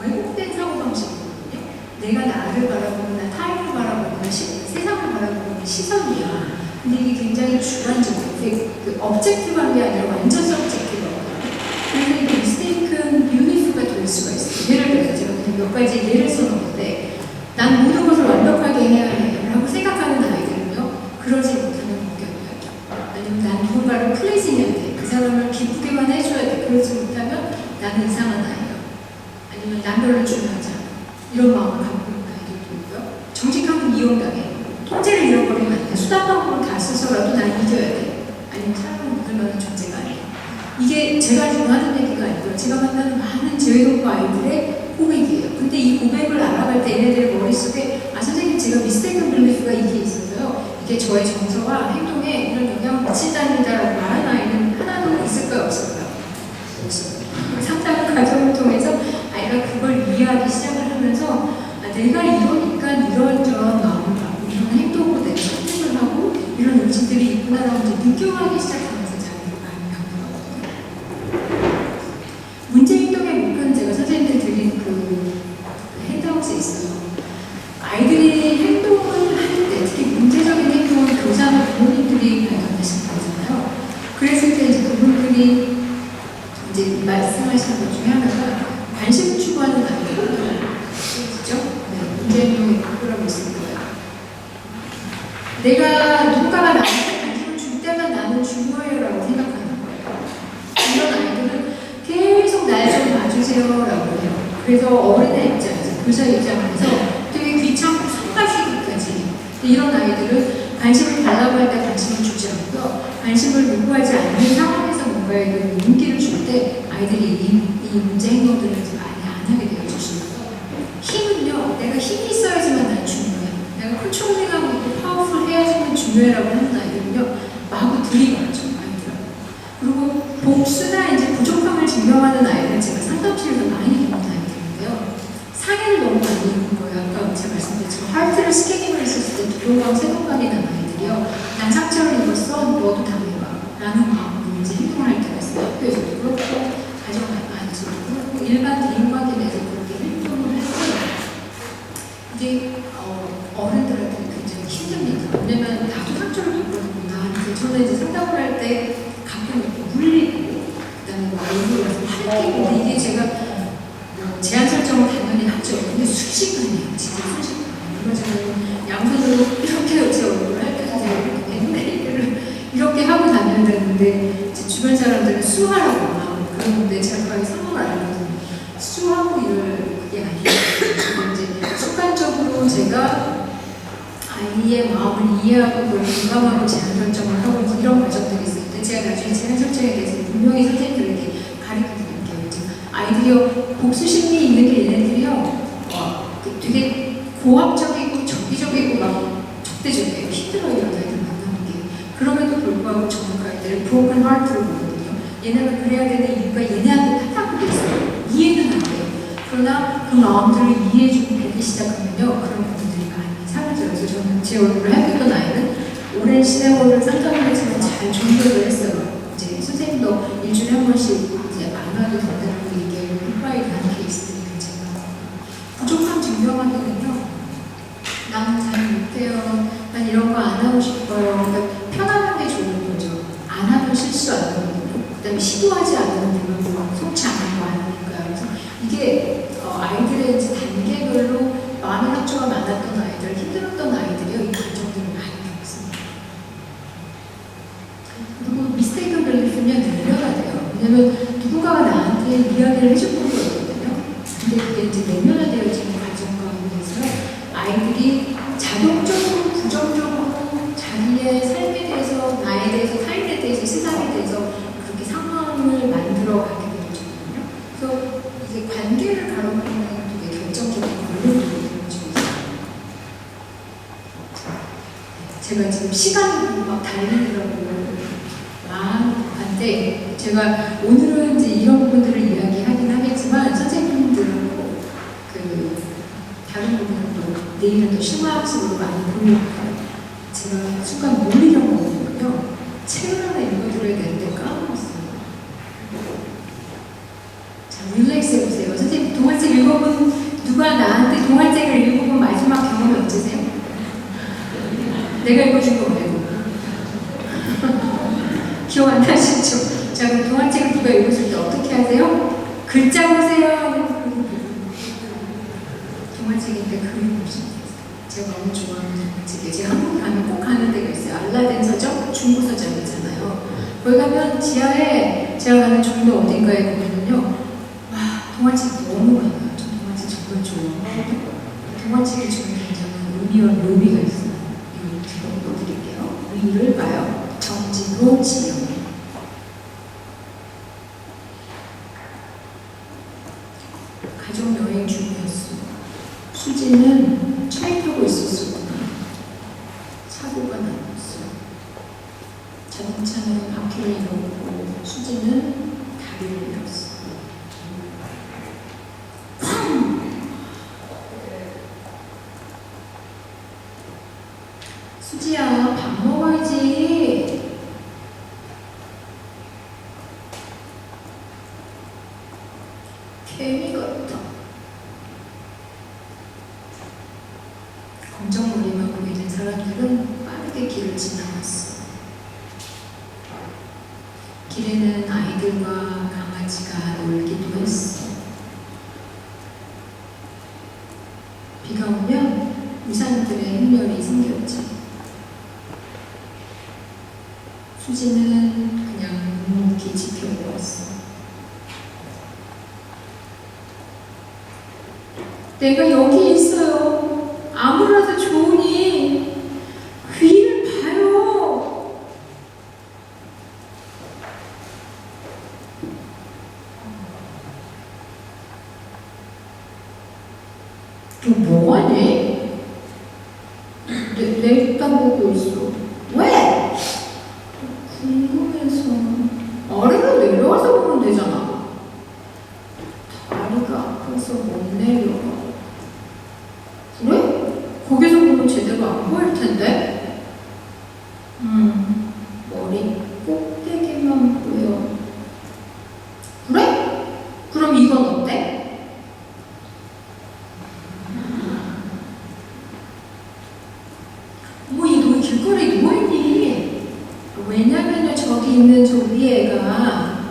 왜곡된 사고방식이거든요. 내가 나를 바라보거나 타인을 바라보거나 세상을 바라보는 시선이야. 근데 이게 굉장히 주관적이에요. 그 업젝티브한 게 아니라 완전 서브젝티브하거든요. 그래서 이게 미스테이크는 뷰티풀가 될 수가 있어요. 예를 들어서 제가 그냥 몇 가지 예를 써놓는데, 난 모든 것을 완벽하게 해야 해 라고 생각하는 아이들은요, 그러지 못하는 목격이에요. 아니면 난 누군가를 플레이징해야 돼, 그 사람을 기쁘게만 해줘야 돼, 그러지 못하면 나는 이상한 아이예요. 아니면 난 별로 중요하지 않아, 이런 마음을 갖고 있는 아이들도 있고요. 정직하면 이용당해, 통제를 잃어버리면 안 돼, 수단방법을 다 써서라도 난 이겨야 돼, 아니면 사람을 믿을 만한 존재가 아니에요. 이게 제가 지금 하는 얘기가 아니고요, 제가 만나는 많은 재외동포 아이들의 고백이에요. 근데 이 고백을 알아갈 때 얘네들 머릿속에 선생님 제가 미스테이크 빌리프가 이게 있어서요, 이게 저의 정서와 행동에 이런 영향을 미친답니다라고 말하는 아이는 하나도 있을까요, 없을까요? 없어요. 상담 과정을 통해서 아이가 그걸 이해하기 시작을 하면서 내가 이러니까 이런저런 마음을 갖고 이런 행동으로 내가 선택을 하고 이런 의지들이 있구나라고 이제 느껴가기 시작하면서 자기를 많이 변화하거든요. 문제 행동의 목표는 제가 선생님들 드린 그 핸드아웃에 있어요. 아이들이 행동을 할 때, 특히 문제적인 행동을 교사나 부모님들이 발견하시는 거잖아요. 그랬을 때 이제 그분들이 이제 말씀하시는 것 중에 하나가 관심을 추구하는 아이들이거든요. 주행용의 프로그램이 있을 거예요. 내가 누군가가 나한테 관심을 줄 때만 나는 중요해요라고 생각하는 거예요. 이런 아이들은 계속 날 좀 봐주세요라고 해요. 그래서 어린애 입장에서, 교사 입장에서 되게 귀찮고 속가시기까지. 이런 아이들은 관심을 달라고 할 때 관심을 주지 않고요. 관심을 요구하지 않는 상황에서 뭔가에 용기를 줄 때 아이들이 이 문제 행동들을 많이 안 하게 되어 주시고요. 힘은요, 내가 힘이 있어야지만 난 중요해. 내가 컨트롤링하고 있고 파워풀 해야지만 중요해라고 하는 아이들은요, 마구 들이받죠, 아이들은. 그리고 복수나 이제 부족함을 증명하는 아이들은 제가 상담실에서 많이 보는 아이들인데요. 상해를 너무 많이 입는 거예요. 아까 제가 말씀드렸지만 하트를 스캐닝을 했었을 때 두려움, 세동감이 난 아이들이요. 난 상처를 입었어, 너도 당해봐 라는 마음으로 이제 행동을 할 때가 있어요. 학교에서도 그렇고 가정 안에서도 그렇고 일반 대인관계 내에서 그렇게 행동을 할 때 이게 어른들한테 굉장히 힘듭니다. 왜냐면 나도 상처를 받거든요. 그래서 저는 이제 상담을 할 때 가끔 물리고 그다음에 얼굴을 활기고 이게 제가 제한 설정을 당연히 하죠. 근데 순식간이에요. 진짜 순식간이에요. 그래서 저는 양손으로 이렇게 제 얼굴을 할 때도 제가 앵글을 이렇게 하고 다녀야 되는데 제 주변 사람들은 수하라고 막 그러는데 제가 거의 상황을 알거든요. 수하고 이럴 그게 아니에요. 이제 습관적으로 제가 아이의 마음을 이해하고 그걸 공감하고 제한 설정을 하고 이런 과정들이 있을 때 제가 나중에 제한 설정에 대해서 분명히 선생님들에게 가르쳐 드릴게요. 아이들이요, 복수 심리 있는 게 얘네들이요, 되게 고압적이고 적기적이고 막 적대적이에요. 힘들어요, 이런 아이들 만나는 게. 그럼에도 불구하고 저는 그 아이들을 broken heart로 보거든요. 얘네가 그래야 되는 이유가 얘네한테 타락하고 있어요. 이해는 안 돼요. 그러나 그 마음들을 이해해주고 배기 시작하면요, 그런 부분들이 많이 사라져요. 그래서 저는 제 얼굴을 해봤던 아이는 오랜 시대를 상담을 했지만 잘 종교를 했어요. 이제 선생님도 일주일에 한 번씩 이제 안 와도 된다고 얘기해요. 굿바이 하는 케이스들이 굉장히 많아요. 부족함 증명하기는요, 나는 잘 못해요. 난 이런 거 안 하고 싶어요. 그러니까 편안한 게 좋은 거죠. 안 하면 실수 안 하거든요. 그 다음에 시도하지 않으면 되면 속지 않은 거 아니니까요. 그래서 이게 아이들의 이제 단계별로 마음의 상처가 많았던 아이들, 힘들었던 아이들이요, 이 감정들을 많이 겪습니다. 그리고 미스테이크 밸리프면 늘려야 돼요. 왜냐면 누군가가 나한테 이야기를 해줄 거거든요. 근데 그게 이제 내면화되어지는 과정 가운데서 아이들이 자동적으로 부정적으로 자기의 삶에 대해서, 나에 대해서, 타인에 대해서, 세상에 대해서 그렇게 상황을 만들어 가게 되거든요. 그래서 이게 관계를 가로막는 되게 결정적인 권력이 되어지고 있어요. 제가 지금 시간이 막 달리느라고 한데, 제가 오늘은 이제 이런 부분들을 이야기하긴 하겠지만 선생님들하고 다른 부분은 또 내일은 또 심화학습으로 많이 보려고요. 제가 순간 뭘 잃어먹었거든요. 책을 하나 읽어드려야 되는데 까먹었어요. 자, 릴렉스 해보세요. 선생님, 동화책 읽어본, 누가 나한테 동화책을 읽어본 마지막 경험이 어떠세요? 내가 읽어준 거 말고. 기억 안 나시죠? 자, 그럼 동화책을 누가 읽었을 때 어떻게 하세요? 글자 보세요. 동화책인데 그림 보시면 제가 너무 좋아하는 동화책이에요. 제가 한국 가면 꼭 가는 데가 있어요. 알라딘 서점, 중고 서점이잖아요. 거기 가면 지하에 제가 가는 중도 어딘가에 보면요, 와, 동화책이 너무 많아요. 저 동화책 정말 좋아하고 동화책이 주는 굉장히 의미와 묘미가 있어요. 이거 제가 읽어드릴게요. 위를 봐요. 정진호 지영. 가족여행 중이었어. 수지는 차에 타고 있었구나. 사고가 났어. 자동차는 바퀴를 잃었고 수지는 다리를 잃었어. 수지야, 밥 먹어야지. 개미 같다. 검정머리만 보이는 사람들은 빠르게 길을 지나갔어. 길에는 아이들과 강아지가 놀기도 했어. 비가 오면 우산들의 행렬이 생겼죠. 수지는 그냥 묵묵히 지켜보았어. 내가 여기 있어요. 아무라도 좋으니 위를 봐요. 너 뭐하니? 내 땅 보고 있어. 왜? 궁금해서. 아래로 내려와서 보면 되잖아. 다리가 아파서 못 내려가. 그래? 거기서 보면 제대로 안 보일 텐데? 머리 꼭대기만 보여. 그래? 그럼 이건 어때? 어머, 얘 너 길거리에 누워있니? 왜냐면은 저기 있는 저 우리 애가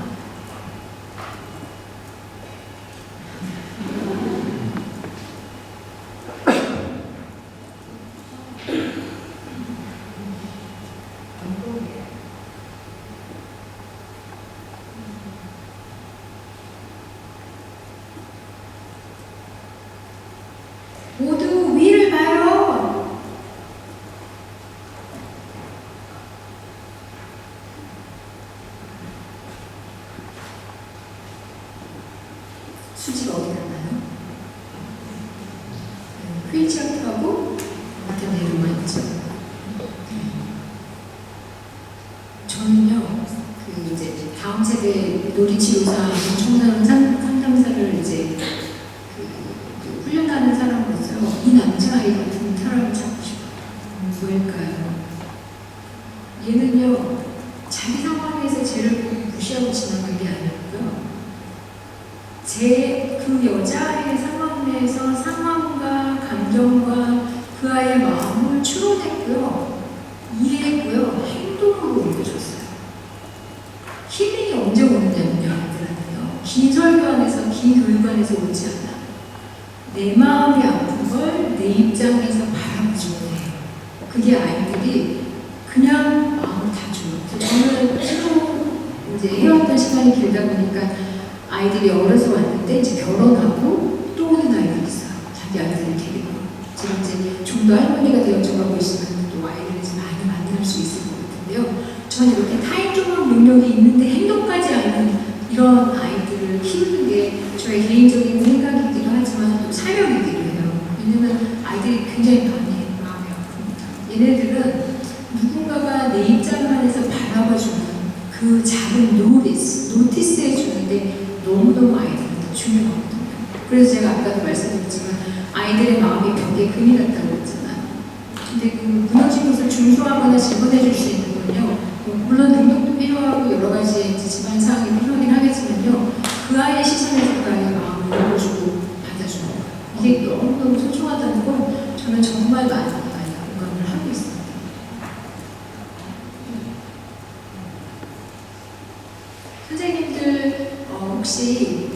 모두 위를 봐요. 수지가 어디 갔나요? 휠체어 타고 밑에 내려와있죠. 저는요, 그 이제 다음 세대 놀이치료사 청소년 상담사를 이제 그 훈련하는 사람으로서 이 남자아이 같은 사람을 찾고 싶어요. 왜일까요? 얘는요, 자기 상황에서 쟤를 무시하고 지나간 게 아니고요. 그 여자의 상황 내에서 상황과 감정과 그 아이의 마음을 추론했고요. 이해했고요. 행동으로 옮겨줬어요. 힐링이 언제 오느냐면요, 아이들한테요. 긴 설교 안에서, 긴 교육 안에서 오지 않아. 내 마음이 아픈 걸 내 입장에서 바라보주면 해요. 그게 아이들이 그냥 마음을 다 줘요. 저는 새로 이제 해왔던 시간이 길다 보니까 아이들이 어려서 왔는데 이제 결혼하고 또 오는 아이들이 있어요. 자기 아이들을 데리고. 지금 이제 좀 더 할머니가 되어져가고 있으면 또 아이들을 좀 많이 만날 수 있을 것 같은데요. 저는 이렇게 타인조망 능력이 있는데 행동까지 않는 이런 아이들을 키우는 게 저의 개인적인 생각이기도 하지만 또 사명이기도 해요. 왜냐면 아이들이 굉장히 마음이 아픕니다. 얘네들은 누군가가 내 입장 안에서 바라봐주는 그 작은 노티스 해주는데 너무너무 아이들한테 중요하거든요. 그래서 제가 아까도 말씀드렸지만 아이들의 마음이 벽에 금이 났다고 했잖아요. 근데 그 무너진 것을 중소하거나 지원해 줄 수 있는 건요. 물론 능력도 필요하고 여러 가지 집안 상황이 필요하긴 하겠지만요. 그 아이의 시선에서 그 아이의 마음을 열어주고 받아주는 거예요. 이게 너무너무 소중하다는 건 저는 정말 많이 공감을 하고 있습니다. 선생님들 혹시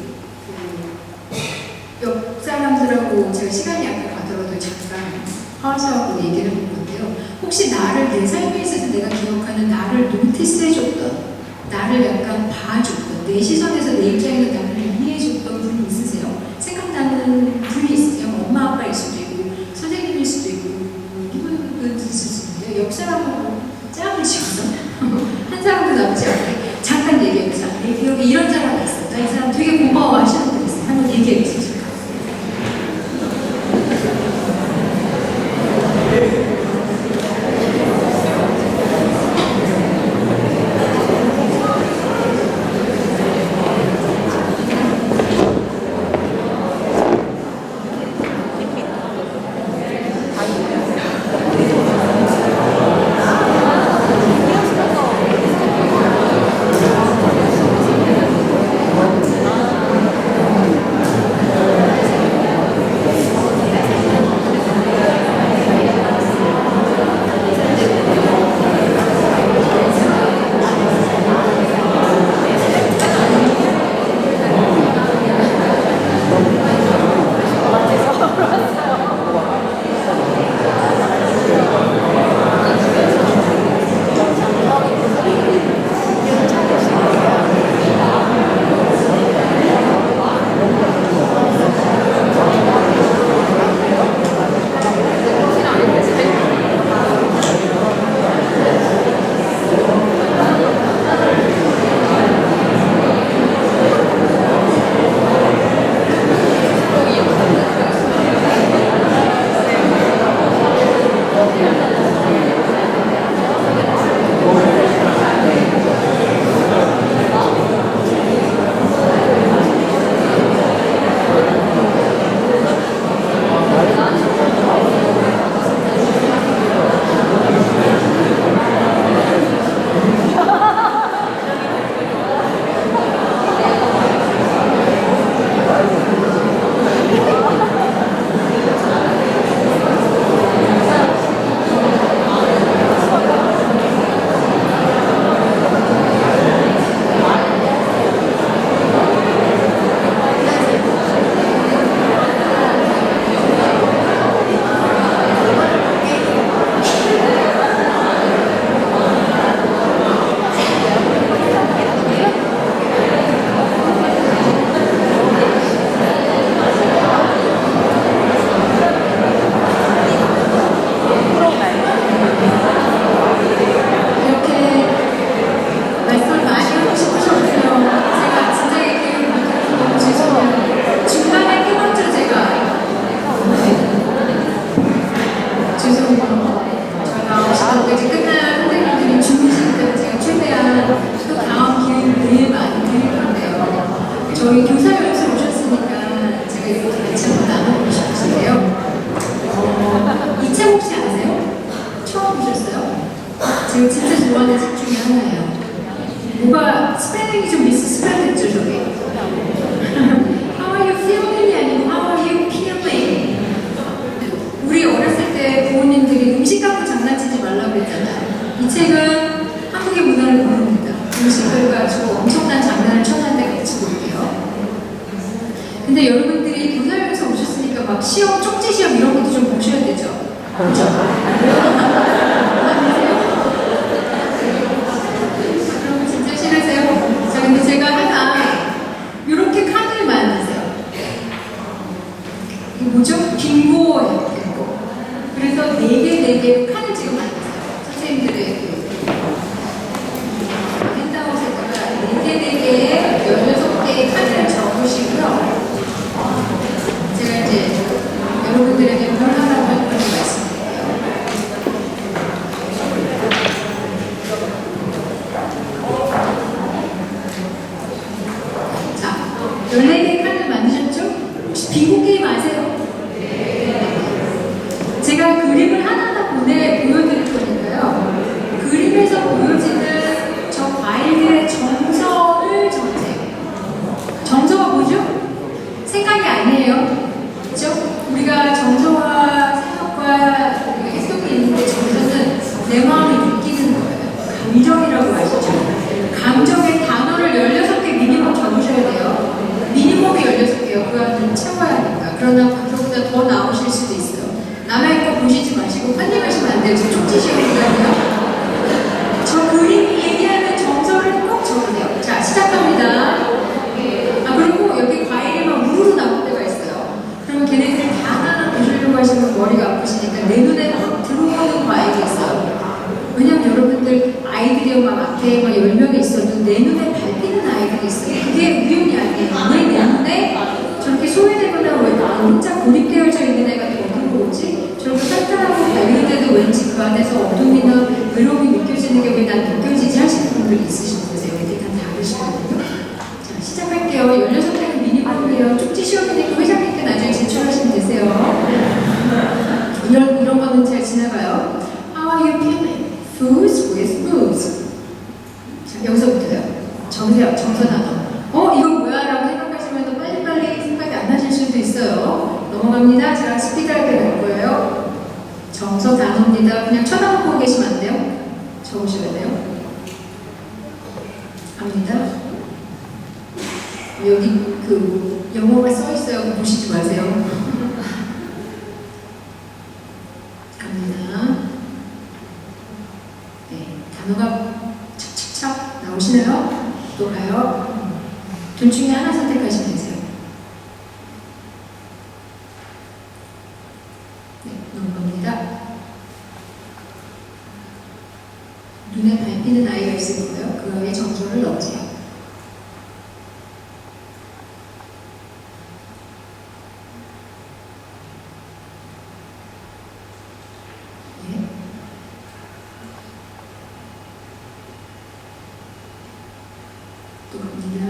옆 사람들하고 제가 시간이 약간 가더라도 잠깐 파우스하고 얘기를 해볼 건데요. 혹시 나를 내 삶에 있어서 내가 기억하는 나를 노티스해줬던, 나를 약간 봐줬던, 내 시선에서 내 입장에서 나를 이해해줬던 분이 있으세요? 생각나는 분이 있으세요? 엄마 아빠일 수도 있고 선생님일 수도 있고 누구든 있을 수 있는데요. 옆 사람하고 짱을 치고서 한 사람도 남지 않게 잠깐 얘기해보자. 내 기억에 이런 사람이 있어. 나 이 사람 되게 고마워하시는 분 있어요. 한번 얘기해보세요. 같이 한번 나눠보고 싶으신데요. 이 책 혹시 아세요? 처음 보셨어요? 제가 진짜 좋아하는 책 중에 하나예요. 뭐가 스펠링이 좀 미스스펠됐죠, 저게? How are you feeling이 아니고 How are you feeling? 우리 어렸을 때 부모님들이 음식 갖고 장난치지 말라고 했잖아요. 이 책은 한국의 문화를 보여줍니다. 음식을 가지고 엄청난 장난을 쳐놨는데 같이 볼게요. 근데 여러분들이 교사역에서 오셨으니까 막 시험, 쪽지 시험 이런 것도 좀 보셔야 되죠? 그렇죠? 그럼 진짜 싫으세요? 자, 근데 제가 하나 이렇게 카드를 만드세요. 이게 뭐죠? 빙고예요, 빙고. 그래서 4개 칸을 지금 만드세요. 선생님들의 핸드아웃에다가 4개, 16개의 카드를 적으시고요. 제가 이제 여러분들에게 뭘 하라고 할 건지 말씀드릴게요. 자, 14개의 칸을 만드셨죠? 혹시 빙고 게임 아세요? 제가 그림을 하나하나 보여드릴 거니까요. 그림에서 보여지는 저 과일들의 정서를 적으세요. 정서가 뭐죠? 생각이 아니에요. 그렇죠? 우리가 정서와 생각과 해석이 있는데 정서는 내 마음이 느끼는 거예요. 감정이라고 하시죠. 감정의 단어를 16개 미니멈 적으셔야 돼요. 미니멈이 16개요. 그 안은 채워야 하니까. 그러나 그거보다 더 나오실 수도 있어요. 남의 거 보시지 마시고 판단하시면 안 돼요. 저 쪽지 시험이거든요. 저 그림이 얘기하는 정서를 꼭 적으세요. 자, 시작합니다. 그리고 여기 과일이 막 우르르 나올 때가 있어요. 그러면 걔네들이 다 하나 보시려고 하시면 머리가 아프시니까 내 눈에 확 들어오는 과일이 있어요. 왜냐면 여러분들 아이들이 막 앞에 막 10명이 있어도 내 눈에 밟히는 아이들이 있어요. 그게 우연이 아니에요. 왜 내 눈에 저렇게 소외되거나 왜 나 혼자 고립되어져 있는 애가 더 들어오지? 저렇게 따뜻하고 밝은데도 왠지 그 안에서 어둠이나 외로움이 느껴지는 게 왜 난 느껴지지 하시는 분들이 있으신 거세요. 이게 다 다르시거든요. 자, 시작할게요. 16개는 미니멈이에요. 쪽지 시험이니까 회장님께 나중에 제출하시면 되세요. 이런 거는 잘 지나가요. How are you feeling? Foods with booze. 자, 여기서부터요. 적으세요. 정서 단어. 이거 뭐야? 라고 생각하시면 빨리빨리 생각이 안 나실 수도 있어요. 넘어갑니다. 제가 스피드하게 갈 거예요. 정서 단어입니다. 그냥 쳐다보고 계시면 안 돼요. 적으셔야 돼요. 갑니다. 여기 그 영어가 써 있어요. 보시지 마세요. 갑니다. 네, 단어가 착착착 나오시나요? 또 가요. 둘 중에 하나 선택하시면 되세요. 네, 넘어갑니다. 눈에 밟히는 아이가 있을 거예요. 그 아이의 정서를 넣으세요. 네. 또 갑니다.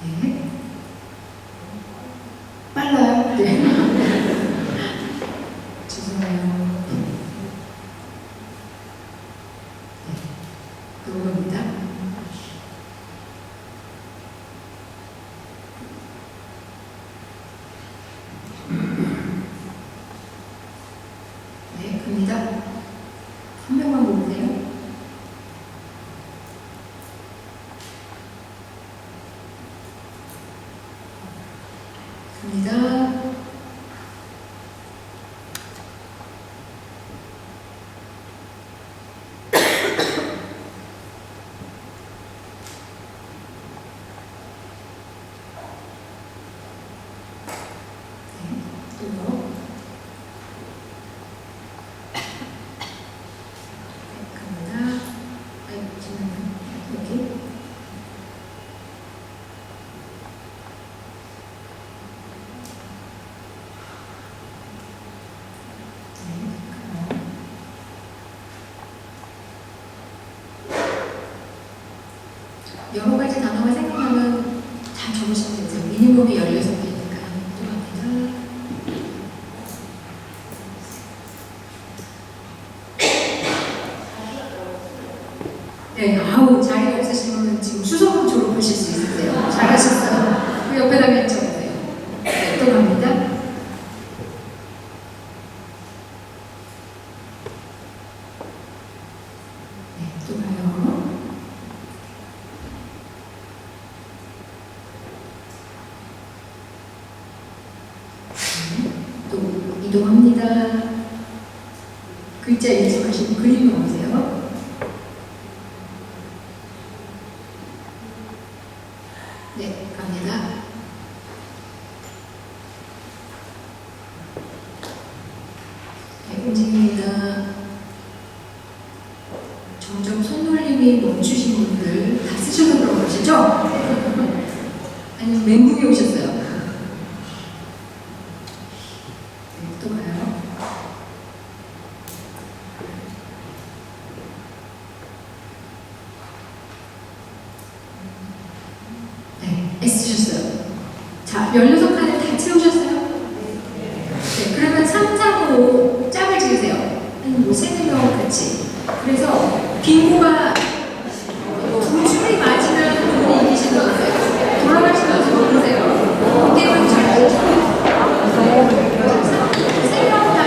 네. 빨라요. 네. 죄송해요. 네. 넘어갑니다. 네, 갑니다. 한 명만 보세요. 갑니다. 또요. 갑니다. 잠깐만요. 여기. 여러 가지 단어가 생각나면 다 적으시면 되세요. 미니멈이 16개니까. 또 갑니다. 네, 아우, 자리가 없으시면 지금 수석으로 졸업하실 수 있으세요. 잘하셨어요. 그 옆에다 앉혀보세요. 네, 또 갑니다. 네, 또 가요. 네, 또 이동합니다. 글자 인식하시고 그림 넣으세요. 네, 갑니다. 네, 움직입니다. 점점 손놀림이 멈추신 분들 다 쓰셔서 그런 것이죠? 아니면 멘붕이 오셨어요? 네, 또 가요. 네, 애쓰셨어요. 자, 16칸을 다 채우셨어요? 네, 그러면 3, 4, 5 짝을 지으세요. 한 3명 같이. 그래서 빙고가 두 줄이 맞으면 그분이 이기시는 거예요. 돌아가시면서 모르세요. 게임은 잘 세명 다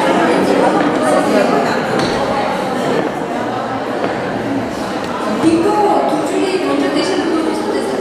빙고 두 줄이 먼저 되시는 분은 손대세요.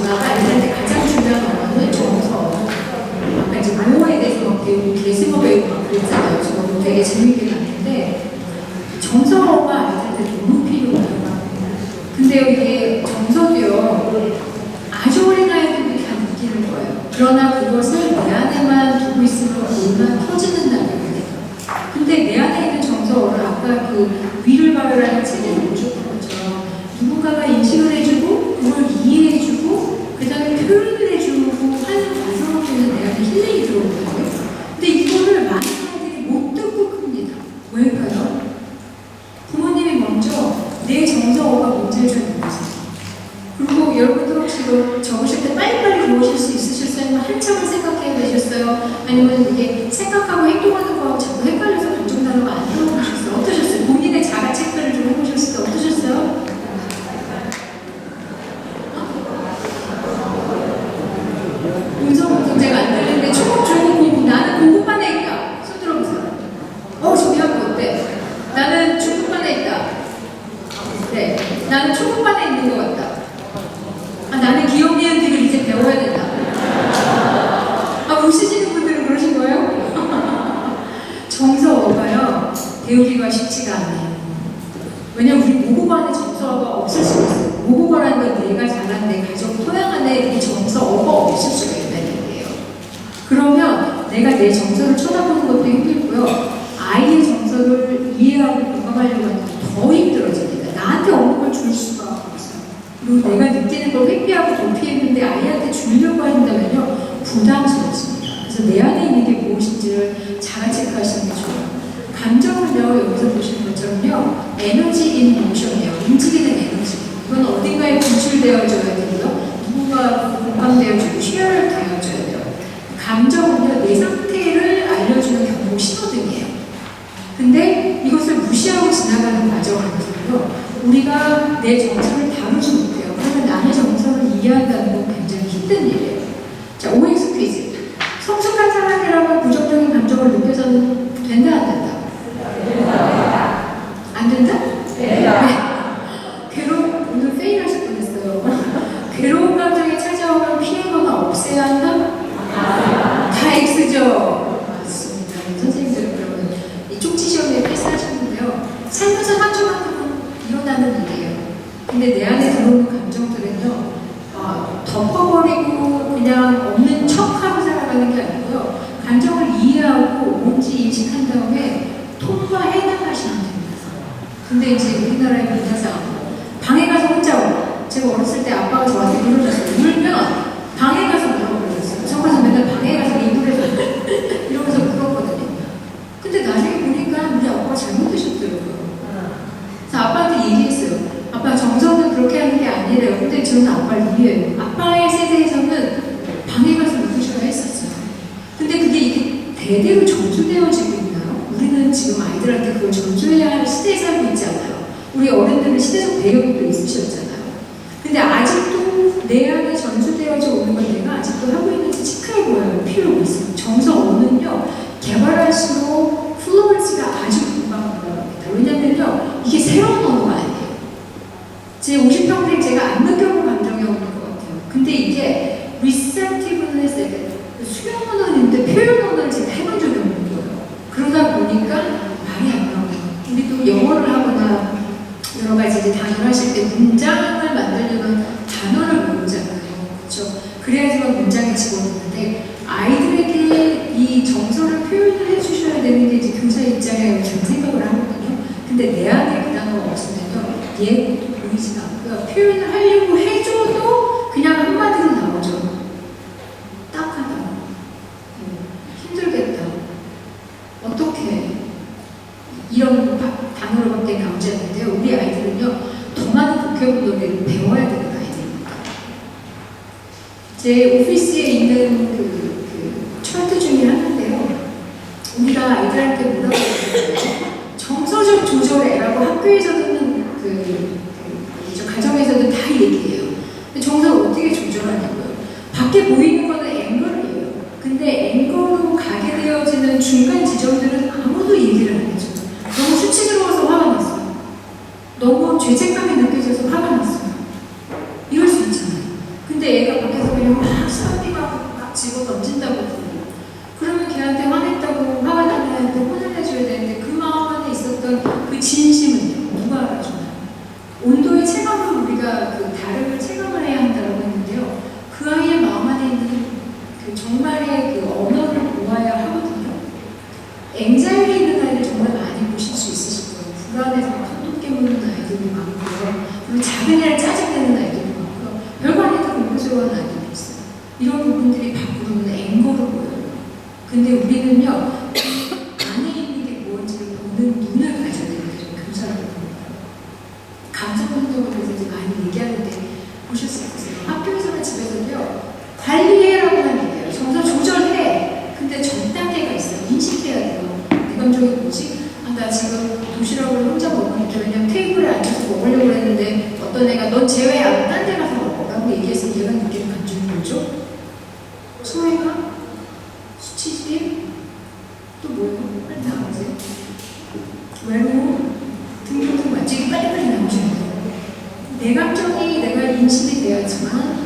언어가 애들한테 가장 중요한 언어는 정서. 아까 이제 모어에 대해서 막 배우고 개승어 배우고 막 그랬잖아요. 저도 되게 재밌게 봤는데 정서가 아이들한테 너무 필요해요. 근데요, 이게 정서도요, 아주 어린 아이들도 다 느끼는 거예요. 그러나 그것을 내 안에만 두고 있으면 얼마나 터지는다는 거예요. 근데 내 안에 있는 정서를 아까 그 위를 봐요라는 책에서 보셨던 것처럼 누군가가 인식을 해주고 그걸 이해해주고 그 다음에 표현을 해주고 하는 과정에는 내 안에 힐링이 들어오거든요. 근데 이거를 많은 아이들이 못 듣고 큽니다. 왜일까요? 부모님이 먼저 내 정서가 뭔지 해주는 거죠. 그리고 여러분들 혹시 이거 적으실 때 빨리빨리 적으실 수 있으셨어요? 아니면 한참을 생각해야 되셨어요? 아니면 이게 생각하고 행동하는 거하고 자꾸 헷갈려서 감정 단어가 안 들어보셨어요? 어떠셨어요? 본인의 자가 체크를 좀 해보셨을 때 어떠셨어요? 음성 문제가 안 들리는데 초급 중급 나는 공부반에 있다. 손 들어보세요. 준비한 거 어때? 나는 중급반에 있다. 네, 나는 초급반에 있는 것 같다. 나는 기억 니은들을 이제 배워야 된다. 웃으시는 분들은 그러신 거예요? 정서어가요, 배우기가 쉽지가 않아요. 왜냐면 우리 모국어안에 정서어가 없을 수가 있어요. 모국어라는 건 내가 자란 내 가족 토양 안에 이 정서어가 없을 수가 있다는 얘기예요. 그러면 내가 내 정서를 쳐다보는 것도 힘들고요. 아이의 정서를 이해하고 공감하려고 하는 게 더 힘들어집니다. 나한테 없는 걸 줄 수가 없어요. 그리고 내가 느끼는 걸 회피하고 도피했는데 아이한테 주려고 한다면요, 부담스럽습니다. 그래서 내 안에 있는 게 무엇인지를 자가 체크하시는 게 좋아요. 감정은요, 여기서 보시는 것처럼요, 에너지 인 모션이에요. 움직이는 에너지. 이건 어딘가에 분출되어져야 되고요. 누군가 공감되어주고 쉐어되어져야 돼요. 감정은요, 내 상태를 알려주는 경고 신호등이에요. 근데 이것을 무시하고 지나가는 과정에서요, 우리가 내 정서를 다루지 못해요. 그러면 남의 정서를 이해한다는 건 굉장히 힘든 일이에요. 자, OX 퀴즈. 성숙한 사람이라고 부정적인 감정을 느껴서는 된다, 안 된다? 안 된다? 네. 오늘 페일 하실 뻔했어요. 괴로운 감정이 찾아오면 피하거나 없애야 한다? 다 X죠? 맞습니다. 선생님들 그러면 이 쪽지 시험에 패스하셨는데요. 살면서 상처받는 건 일어나는 일이에요. 근데 내 안에 들어오는 감정들은요, 덮어버리고 그냥 없는 척하고 살아가는 게 아니고요. 감정을 이해하고 뭔지 인식한 다음에 통과해 나가시면 됩니다. 근데 이제 우리나라의 문화상 방에 가서 혼자 울어. 제가 어렸을 때 아빠가 저한테 물어줬어요. 울면 방에 가서 물어버렸어요. 저 가서 맨날 방에 가서 이불에서 이러면서 울었거든요. 근데 나중에 보니까 우리 아빠가 잘못되셨더라고요. 그래서 아빠한테 얘기했어요. 아빠, 정서는 그렇게 하는 게 아니래요. 근데 저는 아빠를 이해해요. 아빠의 세대에서는 방에 가서 울으셔야 했었어요. 근데 그게 이게 대대로 전수되어지고 있나요? 우리는 지금 아이들한테 그걸 전수해야 할 시대에 살고 있지 않아요? 우리 어른들은 시대적 배경이 또 있으셨잖아요. 근데 아직도 내 안에 전수되어져 오는 걸 내가 아직도 하고 있는지 체크해보아야 필요가 있어요. 정서어는요, 개발할수록 플루언스가 아주 금방 올라갑니다. 왜냐면요, 이게 새로운 언어가 아니에요. 제 50평생 제가 안 느껴본 감정이 없는 것 같아요. 근데 이게 receptiveness, 수용 언어인데 표현 언어를 제가 해본 적이 없는 거예요. 그러다 보니까 말이 안 나와요. 우리도 영어를 하거나 여러 가지 이제 단어를 하실 때 문장을 만들려면 단어를 모르잖아요. 그렇죠? 그래야지만 문장이 집어넣는데 아이들에게 이 정서를 표현을 해주셔야 되는 게 이제 교사 입장에 저는 생각을 하거든요. 근데 내 안에 그 단어가 없으면요, 얘 보이지가 않고요. 표현을 하려고 해줘도 그냥 한마디로 나오죠. 딱하다. 힘들겠다. 어떻게 이런 단어로밖에 나오지 않는데 우리 아이들은요, 더 많은 보케블러리를 배워야 되는 아이들입니다. 제 오피스에 있는 그 차트 중에 하나인데요. 우리가 아이들한테 뭐라고 하냐면 정서적 조절해라고 학교에서는 가정에서는 다 얘기해요. 근데 정서를 어떻게 조절하냐고요. 밖에 보이는 거는 앵글이에요. 근데 앵글로 가게 되어지는 중간 지점들은 아무도 얘기를 안 해줘요. 너무 수치스러워서 화가 났어요. 너무 죄책감이 느껴져서 화가 났어요. 이럴 수 있잖아요. 근데 애가 사람이가 막 집어 던진다고 그러고, 그러면 걔한테 화냈다고 화가 나는 애한테 혼을 내줘야 되는데 그 마음 안에 있었던 그 진심은요, 누가 알아주나요? 온도의 체감을 우리가 그 다름을 체감을 해야 한다고 했는데요, 그 아이의 마음 안에 있는 그 정말의 그 언어를 모아야 하거든요. 앵자일이 있는 아이들 정말 많이 보실 수 있으실 거예요. 불안해서 손톱 깨무는 아이들이 많고요. 그리고 작은 애를 짜증내는 아이들이 많고요. 별거 아니도 공부스러운 아이들이 있어요. 이런 부분들이 밖으로는 앵거로 보여요. 근데 우리는요, 안에 있는 게 무엇인지를 보는 눈을 가져야 되는 게 좀 교사라고 봅니다. 감정 운동에 대해서 이제 많이 얘기하는데 보셨을 거예요. 학교에서나 집에서도요, 관리해라고만 얘기해요. 정서 조절해. 근데 전 단계가 있어요. 인식해야 돼요. 내 감정이 뭐지? 아, 나 지금 도시락을 혼자 먹으니까 그냥 테이블에 앉아서 먹으려고 했는데 어떤 애가 넌 제외야. 딴 데 가서 먹어. 라고 얘기해서 얘가 느끼는 감정이 뭐죠? 소외감? 수치심? 또 뭐예요? 빨리 나오세요. 외로움? 등등등 완전히 빨리빨리 나오셔야 돼요. 내 감정이 내가 인식이 되어야지만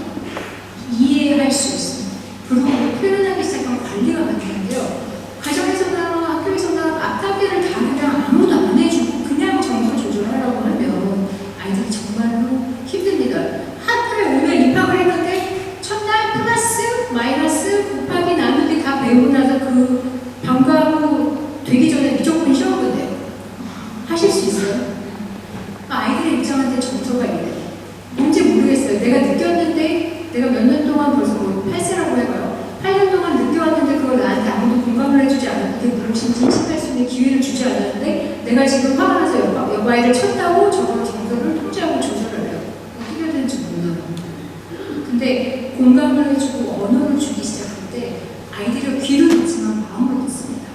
이해할 수 있어요. 그리고 표현하기 시작하면 관리가 가능한데요. 가정에서나 학교에서나 앞단계를 다 그냥 아무도 안 해주고 그냥 정서 조절하려고 하면 아이들이 정말로 힘듭니다. 학교에 오늘 입학을 했는데 첫날 플러스, 마이너스, 곱하기, 나누기 다 배우고 나서 그 방과후 되기 전에 무조건 쉬어도 돼요. 하실 수 있어요? 아이들의 입장한테 정서가 이래요. 뭔지 모르겠어요. 내가 느꼈는데 내가 몇 년 동안 벌써 뭐 8세라고 해봐요. 8년 동안 느껴왔는데 그걸 나한테 아무도 공감을 해주지 않았는데 무엇인지 인식할 수 있는 기회를 주지 않았는데 내가 지금 화가 나서 여바이를 쳤다고 저걸 정서를 통제하고 조절을 해요. 어떻게 해야 되는지 몰라요. 근데 공감을 해주고 언어를 주기 시작할 때 아이들이 귀를 듣지만 마음을 듣습니다.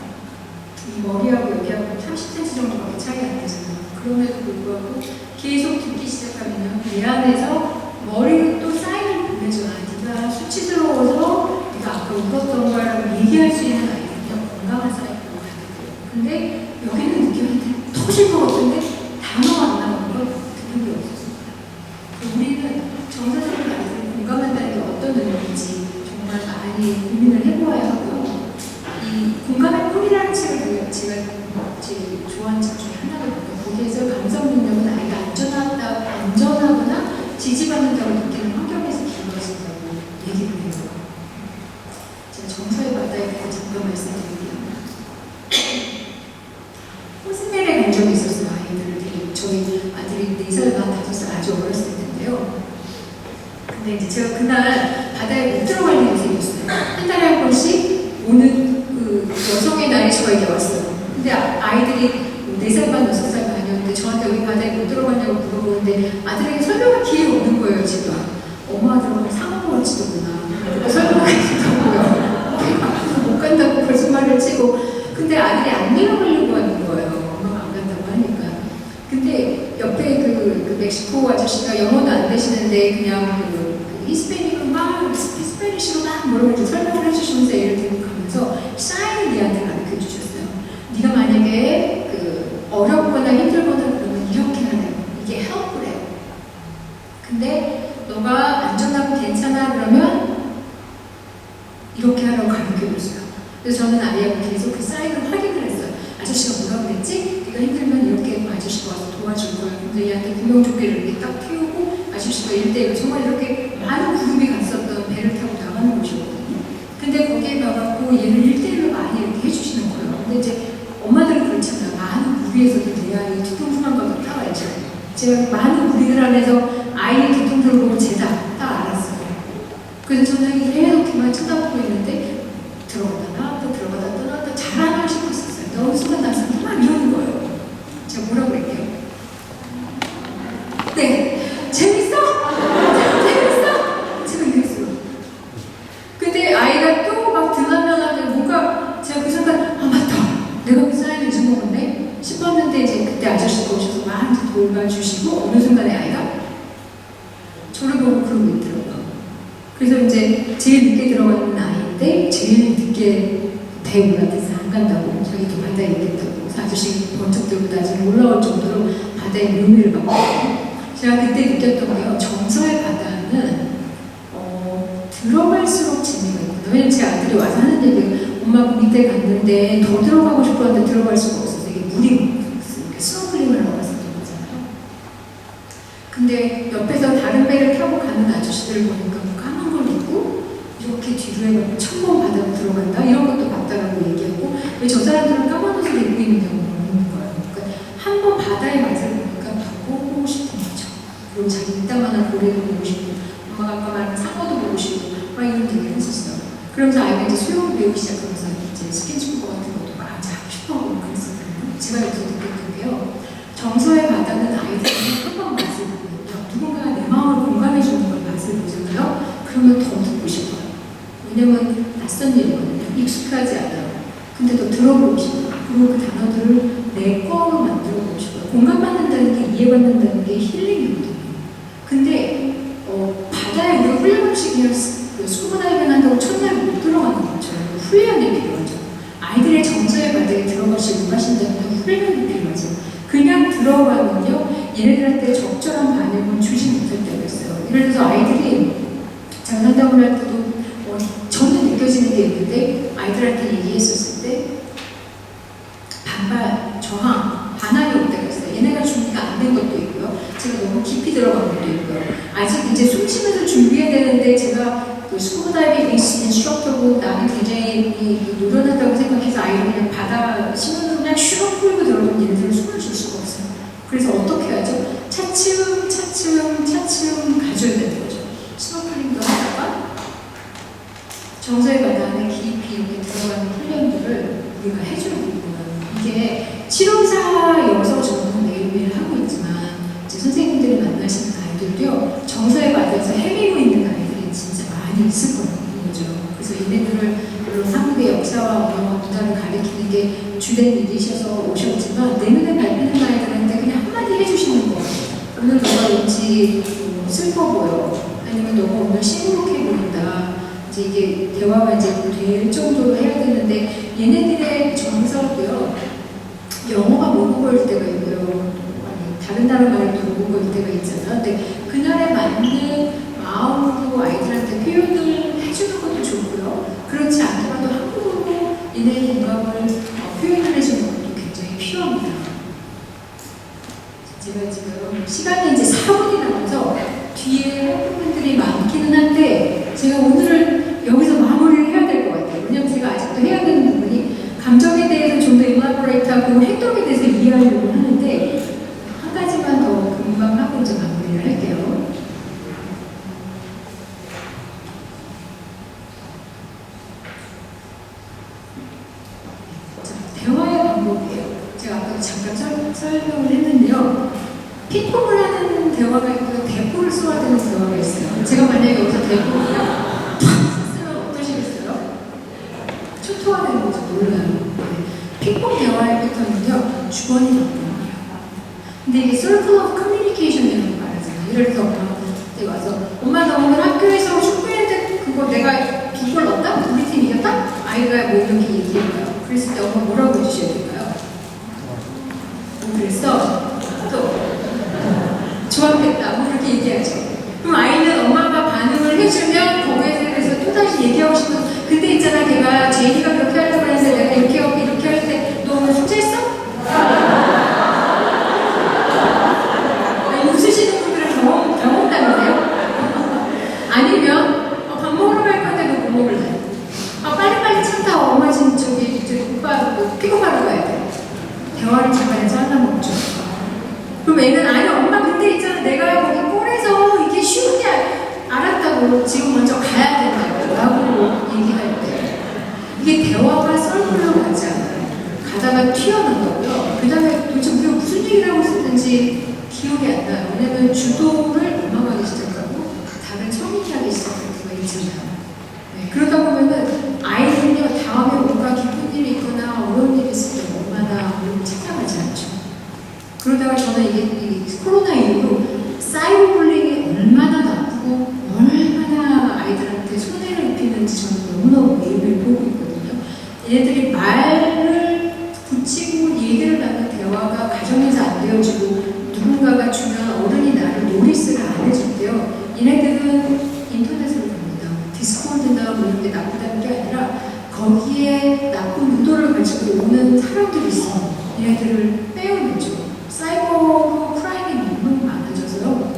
이 머리하고 여기하고 30cm 정도밖에 차이 안 되잖아요. 그럼에도 불구하고 계속 듣기 시작하면 내 안에서 머리로 또 사인을 보내줘. 네가 수치스러워서 네가 아까 웃었던 거라고 얘기할 수 있는 아이들은요, 건강한 사이클로 가게 돼요. 근데 여기는 느꼈는데 터질 것 같은데 단어가 안 나오는 건 듣는 게 없었습니다. 우리는 정서적으로 아이들이 공감한다는 게 어떤 의미인지 정말 많이 고민을 해보아야 하고요. 이 공감의 꿀이라는 책을 제가 제일 좋아하는 책 중에 하나거든요. 거기에서 감성 능력은 아이가 안전하거나 지지받는다고 느끼는 환경에서 길러진다고 얘기를 해요. 제가 정서의 바다에 대해서 잠깐 말씀드릴게요. 호스텔에 간 적이 있었어요. 아이들을 데리고. 저희 아들이 4살 반 5살 아주 어렸을 텐데요. 근데 이제 제가 그날 바다에 못 들어갈 일이 생겼어요. 한 달에 한 번씩 오는 그 여성의 날이 저에게 왔어요. 근데 아이들이 4살 반, 6살 반이었는데 저한테 여기 바다에 못 들어가냐고 물어보는데 아들에게 설명할 기회가 없는 거예요, 지금. 엄마 들어가면 상어 걸지도구나. 설명하기도 하고요. 못 간다고 거짓말을 치고. 근데 아들이 안 내려가려고 하는 거예요. 엄마가 안 간다고 하니까. 근데 옆에 그 멕시코 아저씨가 영어도 안 되시는데 그냥 그 히스패닉을 막 히스패니시로 막 뭐라고 설명을 해주시면서 얘를 들고 가면서 사인을 얘한테 가르쳐 주셨어요. 네가 만약에 어렵거나 힘들거나 그러면 이렇게 하래요. 이게 help래요. 근데 너가 안전하고 괜찮아 그러면 이렇게 하라고 가르쳐줬어요. 그래서 저는 아이하고 계속 그 사인을 확인을 했어요. 아저씨가 뭐라고 그랬지? 네가 힘들면 이렇게 아저씨가 와서 도와줄 거야. 근데 얘한테 구명조끼를 이렇게 딱 띄우고 아저씨가 1대1 정말 이렇게 많은 그룹이 갔었던 배를 타고 나가는 곳이거든요. 근데 거기에 가갖고 얘를 1대1로 많이 이렇게 해주시는 거예요. 근데 이제 엄마들은 그렇잖아요. 많은 무리에서도 내 아이 뒤통수만 가도 딱 알죠. 제가 많은 무리들 안에서 아이의 뒤통수를 보고 제가 딱 알았어요. 그래서 저는 이렇게만 쳐다보고 있는데 들어가다 나왔다 들어가다 떠나왔다 잘하나 싶었었어요. 어느 순간 나서 막 이러는 거예요. 제가 뭐라고 그랬게요? 네, 재밌어? 재밌어? 제가 이랬어요. 근데 아이가 또 막 등하면하면 뭔가 제가 그 순간 아 맞다. 내가 그 사인을 잊어먹었네? 싶었는데 이제 그때 아저씨가 오셔서 많이 돌봐주시고 어느 순간에 아이가 저를 보고 그러고 있더라고요. 그래서 이제 제일 늦게 들어가는 아이인데 제일 늦게 배에 올라가서 안 간다고 자기도 바다에 있겠다고 아저씨 번쩍 들고 나중에 올라올 정도로 바다의 묘미를 받고 제가 그때 느꼈던 게요. 정서의 바다는 들어갈수록 재미가 있구나. 왜냐면 제 아들이 와서 하는 얘기가 엄마 그 밑에 갔는데 더 들어가고 싶었는데 들어갈 수가 없어서 이게 물이 스노클링을 하고 갔었던 거잖아요. 근데 옆에서 다른 배를 타고 가는 아저씨들을 보니까 까만 걸 입고 이렇게 뒤로 해가지고 천번 바다로 들어간다 이런 것도 봤다라고 얘기하고 왜 저 사람들은 까만 옷을 입고 있는 경우가 없는 거예요. 그러니까 한 번 바다의 맛을 보니까 더 보고 싶은 거죠. 그리고 자기 이따만한 고래도 보고 싶고 엄마가 아까 말한 상어도 보고 싶고 막 이런 얘기를 했었어요. 그러면서 아이가 이제 수영을 배우기 시작하면서 이제 스킨스쿠버 같은 것도 막 하고 싶어하고 그랬었거든요. 제가 여기서 느꼈던 게요. 정서의 바다는 아이들이 한 번 맛을 보면요. 누군가가 내 마음을 공감해주는 걸 맛을 보잖아요. 그러면 더 듣고 싶어요. 왜냐면 낯선 일이거든요. 익숙하지 않아요. 근데 더 들어보고 싶어요. 그리고 그 단어들을 내 거로 만들어보고 싶어요. 공감받는다는 게 이해받는다는 게 힐링이거든요. 근데 바다에 우리가 훈련식이나 스쿠버 다이빙 한다고 첫날 못 들어가는 것처럼 훈련이 필요하죠. 아이들의 정서의 바다에 들어가시고 하신다면 훈련이 필요하죠. 그냥 들어가면요 얘네들한테 적절한 반응을 주지 못할 때가 있어요. 예를 들어서 아이들이 장난담을 할 때도 저는 느껴지는 게 있는데 아이들한테 얘기했었을 때 반발, 저항, 반항이 올 때가 있어요. 얘네가 준비가 안 된 것도 있고요. 제가 너무 깊이 들어간 것도 있고요. 아직 이제 숨 쉬면서 준비해야 되는데 제가 그 스쿠버 다이빙 인스트럭터고 나는 굉장히 노련하다고 생각해서 아이를 그냥 바다 신문으로 그냥 슈럭 풀고 들어오면 얘네들은 숨을 쉴 수가 없어요. 그래서 어떻게 하죠? 차츰 가져야 되는 거죠. 스노클링도 하다가 정서의 바다 안에 깊이 이렇게 들어가는 훈련들을 우리가 해줘야 되구나. 이게 실험사여서 저는 매일매일 하고 있지만 이제 선생님들이 만나시는 아이들도요 정서의 바다에서 헤매고 있는 아이들이 진짜 많이 있을 거죠. 그래서 얘네들을 물론 한국의 역사와 언어와 문화를 가리키는 게 주된 일이셔서 오셨지만 내 눈에 밟히는 아이들한테 그냥 한마디 해주시는 거. 오늘 너가 왠지 슬퍼 보여. 아니면 너가 오늘 시무룩해 보인다. 이제 이게 대화가 이제 될 정도로 해야 되는데 얘네들의 정서도요 영어가 모국 보일 때가 있고요. 아니, 다른 나라 말도 모국 보일 때가 있잖아요. 근데 그날에 맞는 마음으로 아이들한테 표현을 해주는 것도 좋고요. 그렇지 않더라도 한국어로 얘네의 공감을 표현을 해주는 것도 굉장히 필요합니다. 제가 지금 시간이 이제 4분이 남아서 뒤에 할 부분들이 많기는 한데 제가 오늘은 여기서 마무리를 해야 될 것 같아요. 왜냐면 제가 아직도 해야 되는 부분이 감정에 대해서 좀 더 일라보레이트하고 행동에 대해서 이해하려고 하는데 한 가지만 더 금방 하고 이제 마무리를 할게요. 자, 대화의 방법이에요. 제가 아까 잠깐 설명을 했는데요. 핑퐁을 하는 대화가 있고요. 대포를 쏘아야 되는 대화가 있어요. 제가 만약에 여기서 대포를 쓰면 어떠시겠어요? 초토화되는 거죠. 몰라요. 핑퐁 대화의 패턴은요. 주번이 바뀌어요. 근데 이게 Circle of Communication이라고 말하잖아요. 예를 들어서 엄마한테 와서 엄마 나 오늘 학교에서 슈퍼핸드 그거 내가 2골 넣었다? 우리 팀 이겼다? 아이가 뭐 이렇게 얘기해요. 그랬을 때 엄마 뭐라고 해주셔야 될까요? 그래서 또 좋았겠다. 뭐 그렇게 얘기하죠. 그럼 아이는 엄마가 반응을 해주면 거기에 대해서 또다시 얘기하고 싶어. 근데 있잖아, 걔가 제이가 그렇게 하려고 했는데 내가 이렇게 할 때 너 오늘 숙제했어? 웃으시는 분들은 경험담이세요? 아니면 밥 먹으러 갈 건데 너 뭐 먹을래? 빨리빨리 차 타. 엄마 지금 저기 오빠 픽업하러 가야 돼. 대화를 중간에 잘라먹죠. 그럼 애는 아니 엄마 근데 있잖아 내가 거기 꼴에서 이게 쉬운 게 알았다고 지금 먼저 가야 된다고 라고 얘기할 때 이게 대화가 썰물로 가지 않아요. 가다가 튀어나오고요. 그 다음에 도대체 우리가 무슨 얘기를 하고 있었는지 기억이 안 나요. 왜냐면 주도를 엄마가 하기 시작하고 다른 성인이 하기 시작할 때가 있잖아요. 네, 그러다 보면은 아이들은요 다음에 뭔가 기쁜 일이 있거나 어려운 일이 있을 때 엄마나 착각하지 않죠. 그러다가 저는 이게 코로나 이후로 사이버불링이 얼마나 나쁘고 얼마나 아이들한테 손해를 입히는지 저는 너무너무 매일매일 보고 있거든요. 얘네들이 말을 붙이고 얘기를 나눈 대화가 가정에서 안 되어지고 누군가가 주면 어른이 나를 노리스를 안 해줄 때요. 얘네들은 인터넷으로 봅니다. 디스코 게 나쁘다는 게 아니라 거기에 나쁜 의도를 가지고 오는 사람들이 있어요. 얘네들을 빼어내죠. 사이버 크라임이 너무 많아져서요.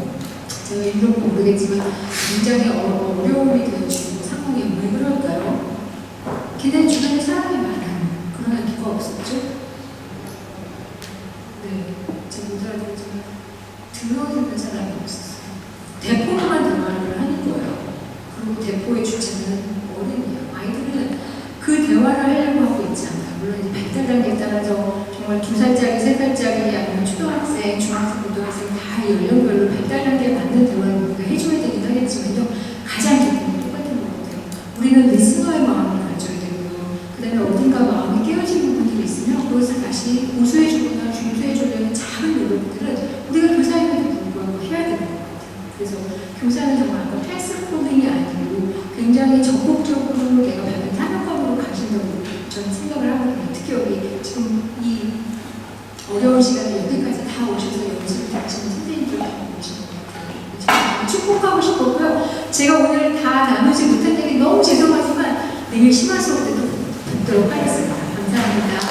제가 이런 거 모르겠지만 굉장히 어려움이 되어지는 상황이 왜 그럴까요? 걔네 주변에 사람이 많아요. 그러나 누가 없었죠? 네, 제가 못 알아듣지만 들어오는 사람이 없었어요. 대포로만 대화를 하는 거예요. 그리고 대포의 주체는 어른이에요. 아이들은 그 대화를 하려고 하고 있지 않아요. 물론 이제 발달 단계에 따라서 정말 2살짜리, 3살짜리, 아니면 초등학생, 중학생, 고등학생 다 연령별로 발달 단계에 맞는 대화를 우리가 해줘야 되긴 하겠지만요. 가장 기본은 똑같은 것 같아요. 우리는 리스너의 마음을 가져야 되고요. 그 다음에 어딘가 마음이 깨어진 부분들이 있으면 그것을 다시 고수해주거나 중수해주려는 작은 노력들은 우리가 교사임에도 불구하고 해야 되는 것 같아요. 그래서 교사는 정말 아까 패스 코딩이 아니고 굉장히 적극적으로 내가 받은 타격감으로 가신다고 저는 생각을 하거든요. 특히 여기 지금 이 어려운 시간에 여기까지 다 오셔서 연습을 하시는 선생님들 다 오신 것 같아요. 축복하고 싶었고요. 제가 오늘 다 나누지 못한 얘기 너무 죄송하지만 내일 심화 수업 때도 뵙도록 하겠습니다. 감사합니다.